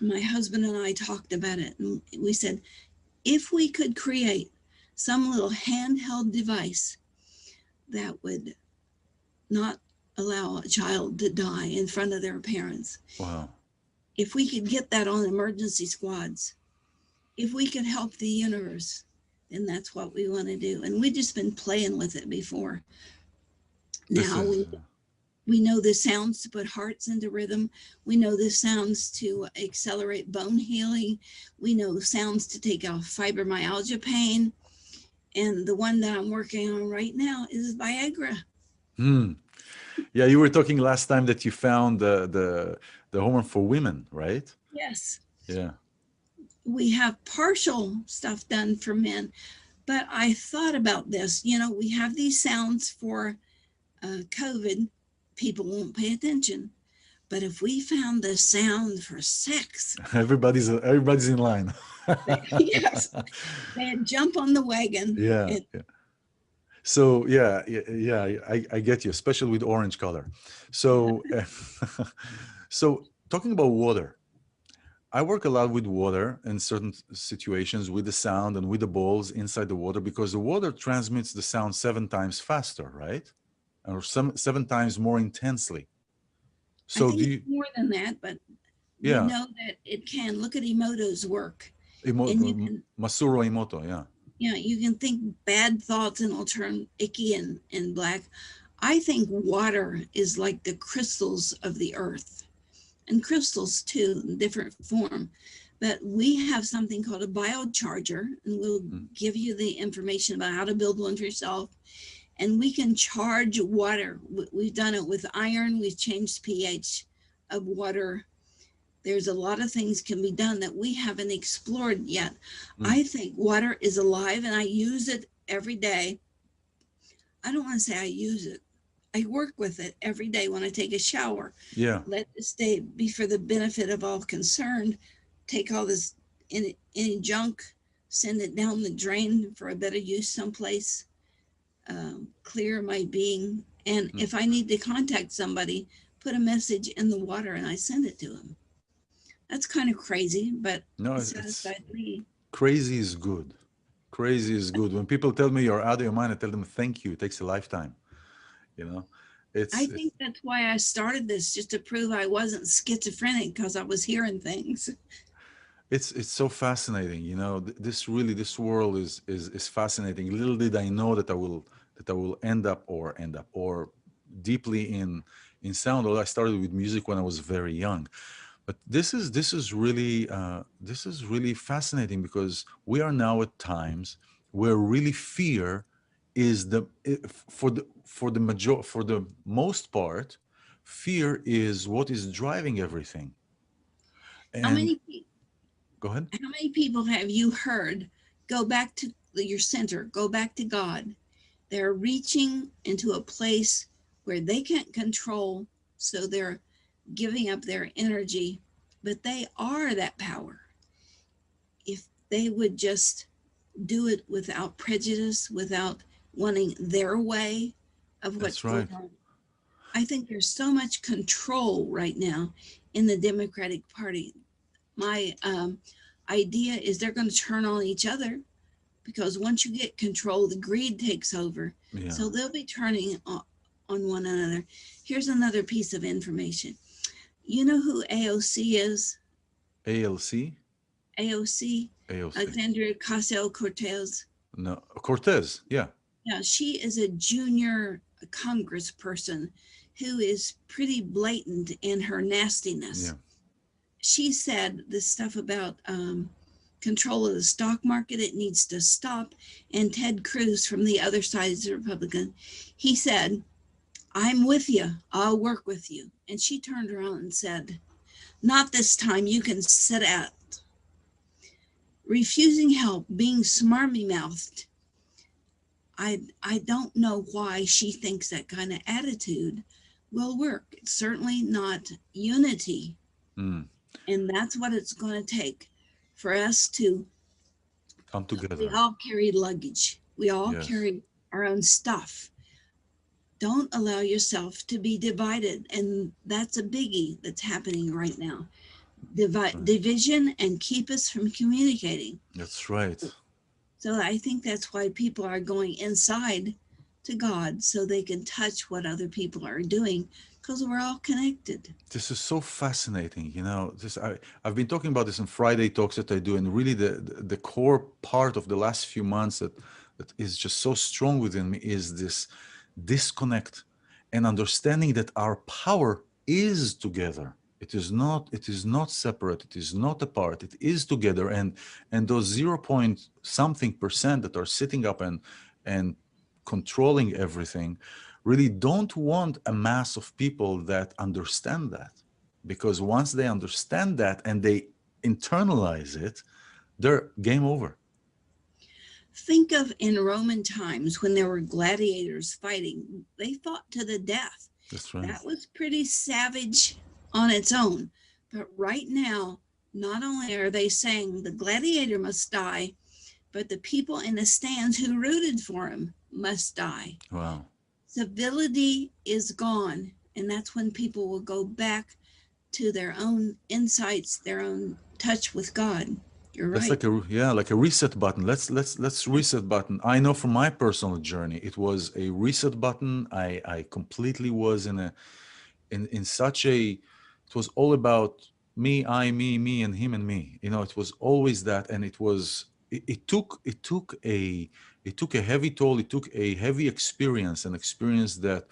My husband and I talked about it, and we said, if we could create some little handheld device that would not allow a child to die in front of their parents. Wow. If we could get that on emergency squads, if we could help the universe, then that's what we want to do. And we've just been playing with it before. Now we know the sounds to put hearts into rhythm. We know the sounds to accelerate bone healing. We know sounds to take off fibromyalgia pain. And the one that I'm working on right now is Viagra. Yeah, you were talking last time that you found the hormone for women, right? Yes. Yeah. We have partial stuff done for men, but I thought about this. We have these sounds for COVID. People won't pay attention. But if we found the sound for sex, everybody's in line. Yes, they'd jump on the wagon. Yeah. So yeah, I get you, especially with orange color. So so talking about water, I work a lot with water in certain situations with the sound and with the balls inside the water because the water transmits the sound 7 times faster, right? Or 7 times more intensely. I So think do it's you? more than that, but we Yeah, know that it can. Look at Emoto's work, Emo, and you can, Masuro Emoto. Yeah, you can think bad thoughts and it'll turn icky and black. I think water is like the crystals of the earth, and crystals too, in different form. But we have something called a biocharger, and we'll mm, give you the information about how to build one for yourself. And we can charge water. We've done it with iron. We've changed pH of water. There's a lot of things can be done that we haven't explored yet. mm, I think water is alive and I use it every day. I don't want to say I use it. I work with it every day when I take a shower. yeah. Let this day be for the benefit of all concerned. Take all this any junk, send it down the drain for a better use someplace. Clear my being. And Mm. if I need to contact somebody, put a message in the water and I send it to them. That's kind of crazy, but No, it it's satisfied me. crazy is good. Crazy is good. When people tell me you're out of your mind, I tell them thank you. It takes a lifetime. You know, I it's think that's why I started this, just to prove I wasn't schizophrenic because I was hearing things. it's so fascinating. You know, this really this world is fascinating. Little did I know that I will end up or deeply in sound. Although I started with music when I was very young, but this is really fascinating because we are now at times where really fear is for the most part, fear is what is driving everything. How And many go ahead. how many people have you heard go back to your center, go back to God? They're reaching into a place where they can't control, so they're giving up their energy, but they are that power. If they would just do it without prejudice, without wanting their way of what's That's going right. on. I think there's so much control right now in the Democratic Party. My idea is they're going to turn on each other because once you get control, the greed takes over. Yeah. So they'll be turning on one another. Here's another piece of information. You know who AOC is? ALC, AOC, AOC. Alexandria Ocasio-Cortez. No, Cortez. Yeah. Yeah, she is a junior congressperson who is pretty blatant in her nastiness. Yeah. She said this stuff about control of the stock market, it needs to stop. And Ted Cruz from the other side is a Republican. He said, I'm with you. I'll work with you. And she turned around and said, not this time. You can sit out. Refusing help, being smarmy mouthed. I don't know why she thinks that kind of attitude will work. It's certainly not unity. Mm. And that's what it's going to take for us to, Come we together. all carry luggage. We all Yes. carry our own stuff. Don't allow yourself to be divided. And that's a biggie that's happening right now. Division and keep us from communicating. That's right. So I think that's why people are going inside to God so they can touch what other people are doing because we're all connected. This is so fascinating. You know, I've been talking about this in Friday talks that I do, and really the core part of the last few months that is just so strong within me is this disconnect and understanding that our power is together. It is not separate. It is not apart. It is together. And those 0 point something percent that are sitting up and controlling everything really don't want a mass of people that understand that. Because once they understand that and they internalize it, they're game over. Think of in Roman times when there were gladiators fighting, they fought to the death. That's right. That was pretty savage on its own. But right now, not only are they saying the gladiator must die, but the people in the stands who rooted for him must die. Wow. Civility is gone. And that's when people will go back to their own insights, their own touch with God. You're That's right. like a reset button. Let's reset button. I know from my personal journey, it was a reset button. I completely was in such a, it was all about me, me, and him and me. You know, it was always that, and it took a heavy toll. It took a heavy experience, an experience that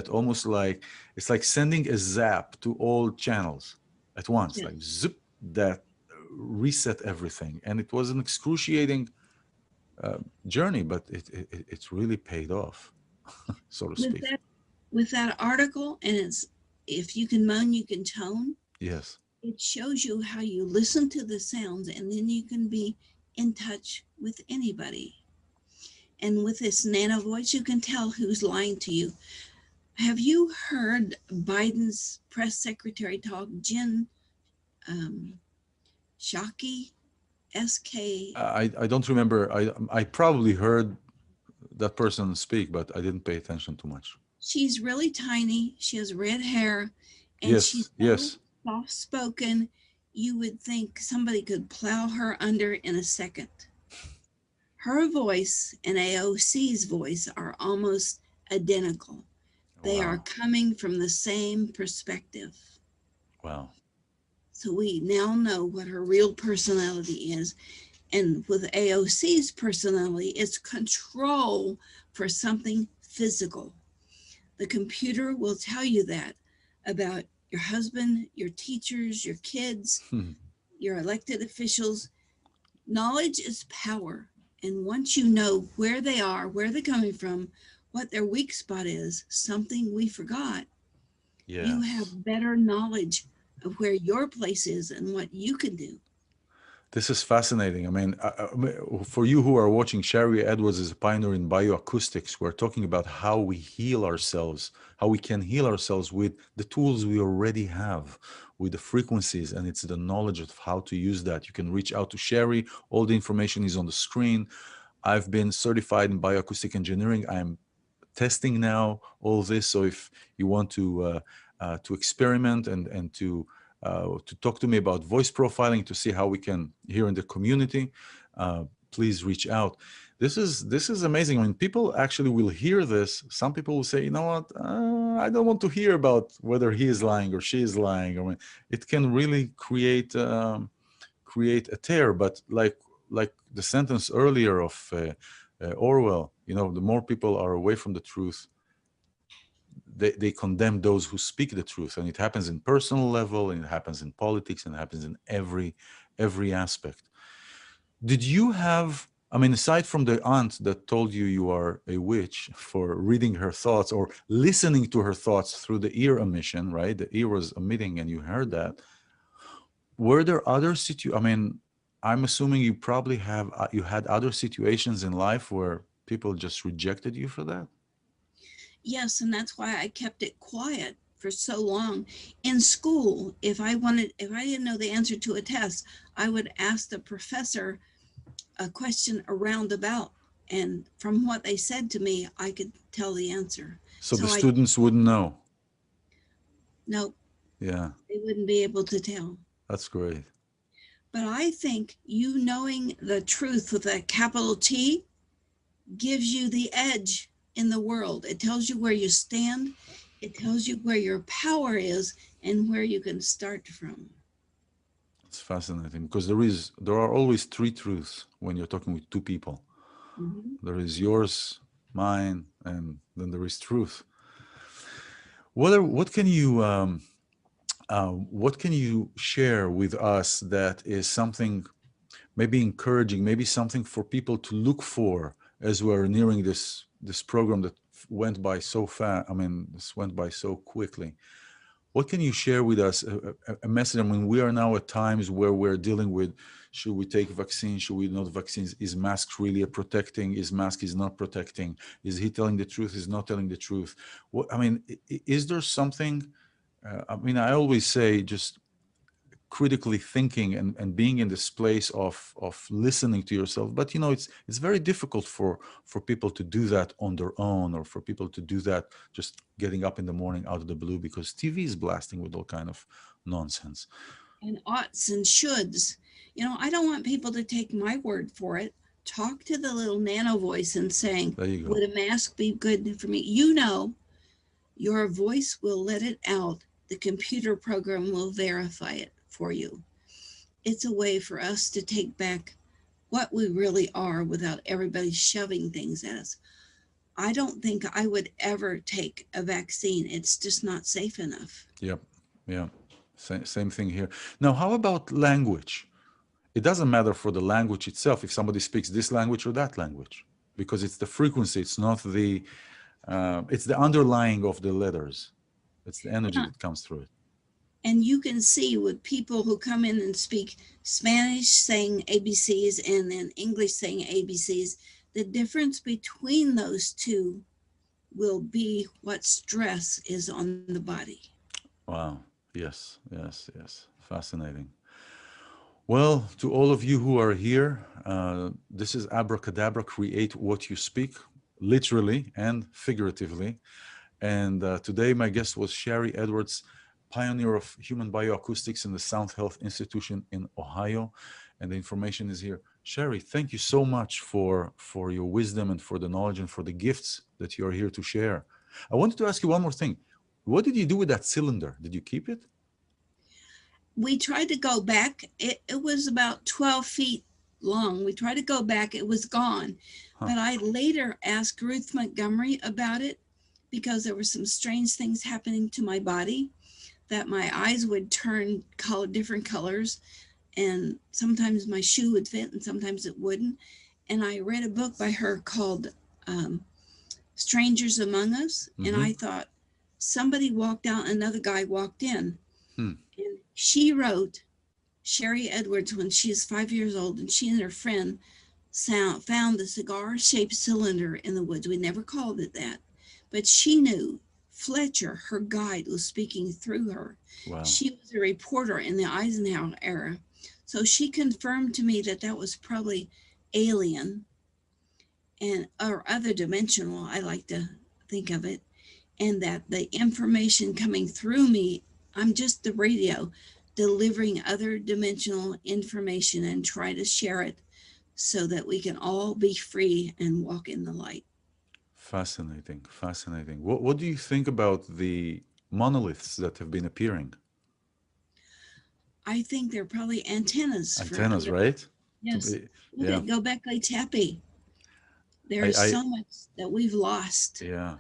almost like, it's like sending a zap to all channels at once, Yeah. like zip, that reset everything. And it was an excruciating journey, but it's really paid off, so to With speak. that with that article, and it's if you can moan, you can tone. Yes. It shows you how you listen to the sounds, and then you can be in touch with anybody. And with this nano voice, you can tell who's lying to you. Have you heard Biden's press secretary talk, Jen Psaki, SK? I don't remember. I probably heard that person speak, but I didn't pay attention too much. She's really tiny. She has red hair, and she's Yes, so yes. soft-spoken. You would think somebody could plow her under in a second. Her voice and AOC's voice are almost identical. They are Wow. coming from the same perspective. Wow. So we now know what her real personality is. And with AOC's personality, it's control for something physical. The computer will tell you that about your husband, your teachers, your kids, your elected officials. Knowledge is power. And once you know where they are, where they're coming from, what their weak spot is, something we forgot, you Yes. have better knowledge of where your place is and what you can do. This is fascinating. I mean, for you who are watching, Sharry Edwards is a pioneer in bioacoustics. We're talking about how we heal ourselves, how we can heal ourselves with the tools we already have, with the frequencies, and it's the knowledge of how to use that. You can reach out to Sharry. All the information is on the screen. I've been certified in bioacoustic engineering. I'm testing now all this. So if you want to experiment and to talk to me about voice profiling, to see how we can here in the community, please reach out. This is amazing. I mean, people actually will hear this. Some people will say, you know what, I don't want to hear about whether he is lying or she is lying. I mean, it can really create a tear. But like the sentence earlier of Orwell, you know, the more people are away from the truth, they condemn those who speak the truth. And it happens in personal level, and it happens in politics, and it happens in every aspect. Did you have, I mean, aside from the aunt that told you you are a witch for reading her thoughts or listening to her thoughts through the ear emission, right? The ear was emitting and you heard that. Were there other I mean, I'm assuming you probably have, you had other situations in life where people just rejected you for that? Yes, and that's why I kept it quiet for so long. In school, if I didn't know the answer to a test, I would ask the professor a question around about, and from what they said to me, I could tell the answer. So the students wouldn't know? Nope. Yeah. They wouldn't be able to tell. That's great. But I think you knowing the truth with a capital T gives you the edge in the world. It tells you where you stand. It tells you where your power is and where you can start from. It's fascinating because there are always three truths when you're talking with two people. Mm-hmm. There is yours, mine, and then there is truth. What can you share with us that is something maybe encouraging, maybe something for people to look for as we're nearing this program that went by so fast? I mean, this went by so quickly. What can you share with us, a message? I mean, we are now at times where we're dealing with, should we take vaccines? Should we not vaccines? Is mask really a protecting? Is mask is not protecting? Is he telling the truth? Is not telling the truth? What, I mean, is there something, I mean, I always say, just critically thinking and being in this place of listening to yourself. But it's very difficult for people to do that on their own, or for people to do that just getting up in the morning out of the blue, because TV is blasting with all kind of nonsense. And oughts and shoulds. I don't want people to take my word for it. Talk to the little nano voice and saying, would a mask be good for me? Your voice will let it out. The computer program will verify it for you. It's a way for us to take back what we really are without everybody shoving things at us. I don't think I would ever take a vaccine. It's just not safe enough. Yep. Yeah. Same thing here. Now, how about language? It doesn't matter for the language itself if somebody speaks this language or that language, because it's the frequency. It's not it's the underlying of the letters. It's the energy that comes through it. And you can see with people who come in and speak Spanish saying ABCs and then English saying ABCs, the difference between those two will be what stress is on the body. Wow. Yes. Fascinating. Well, to all of you who are here, this is Abracadabra, create what you speak, literally and figuratively. And today my guest was Sharry Edwards, pioneer of human bioacoustics in the Sound Health Institution in Ohio. And the information is here. Sharry, thank you so much for your wisdom and for the knowledge and for the gifts that you're here to share. I wanted to ask you one more thing. What did you do with that cylinder? Did you keep it? We tried to go back. It was about 12 feet long. We tried to go back. It was gone. Huh. But I later asked Ruth Montgomery about it because there were some strange things happening to my body, that my eyes would turn different colors, and sometimes my shoe would fit and sometimes it wouldn't. And I read a book by her called Strangers Among Us. Mm-hmm. And I thought, somebody walked out, another guy walked in. And she wrote, Sharry Edwards, when she was 5 years old, and she and her friend found the cigar-shaped cylinder in the woods. We never called it that, but she knew Fletcher, her guide, was speaking through her. Wow. She was a reporter in the Eisenhower era. So she confirmed to me that that was probably alien or other dimensional, I like to think of it, and that the information coming through me, I'm just the radio delivering other dimensional information and try to share it so that we can all be free and walk in the light. Fascinating. What do you think about the monoliths that have been appearing? I think they're probably antennas. Antennas, right? Yes. Yeah. Göbekli Tepe. There's so much that we've lost. Yeah.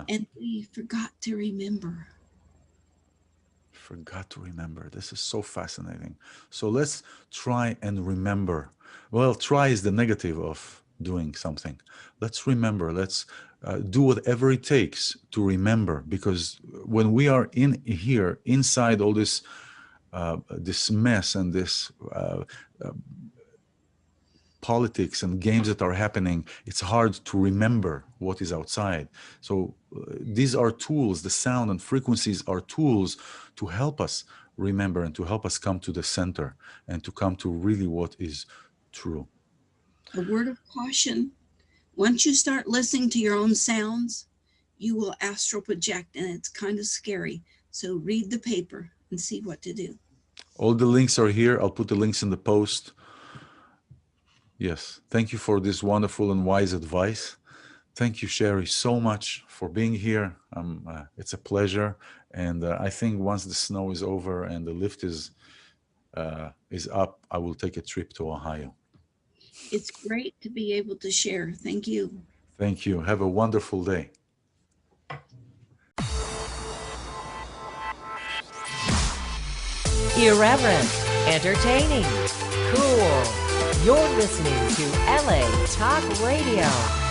And we forgot to remember. This is so fascinating. So let's try and remember. Well, try is the negative of doing something. Let's remember. Let's do whatever it takes to remember, because when we are in here, inside all this this mess and this politics and games that are happening, it's hard to remember what is outside. So these are tools. The sound and frequencies are tools to help us remember and to help us come to the center and to come to really what is true. A word of caution: once you start listening to your own sounds, you will astral project, and it's kind of scary. So read the paper and see what to do. All the links are here. I'll put the links in the post. Yes, thank you for this wonderful and wise advice. Thank you, Sharry, so much for being here. It's a pleasure. And I think once the snow is over and the lift is up, I will take a trip to Ohio. It's great to be able to share. Thank you. Thank you. Have a wonderful day. Irreverent, entertaining, cool. You're listening to LA Talk Radio.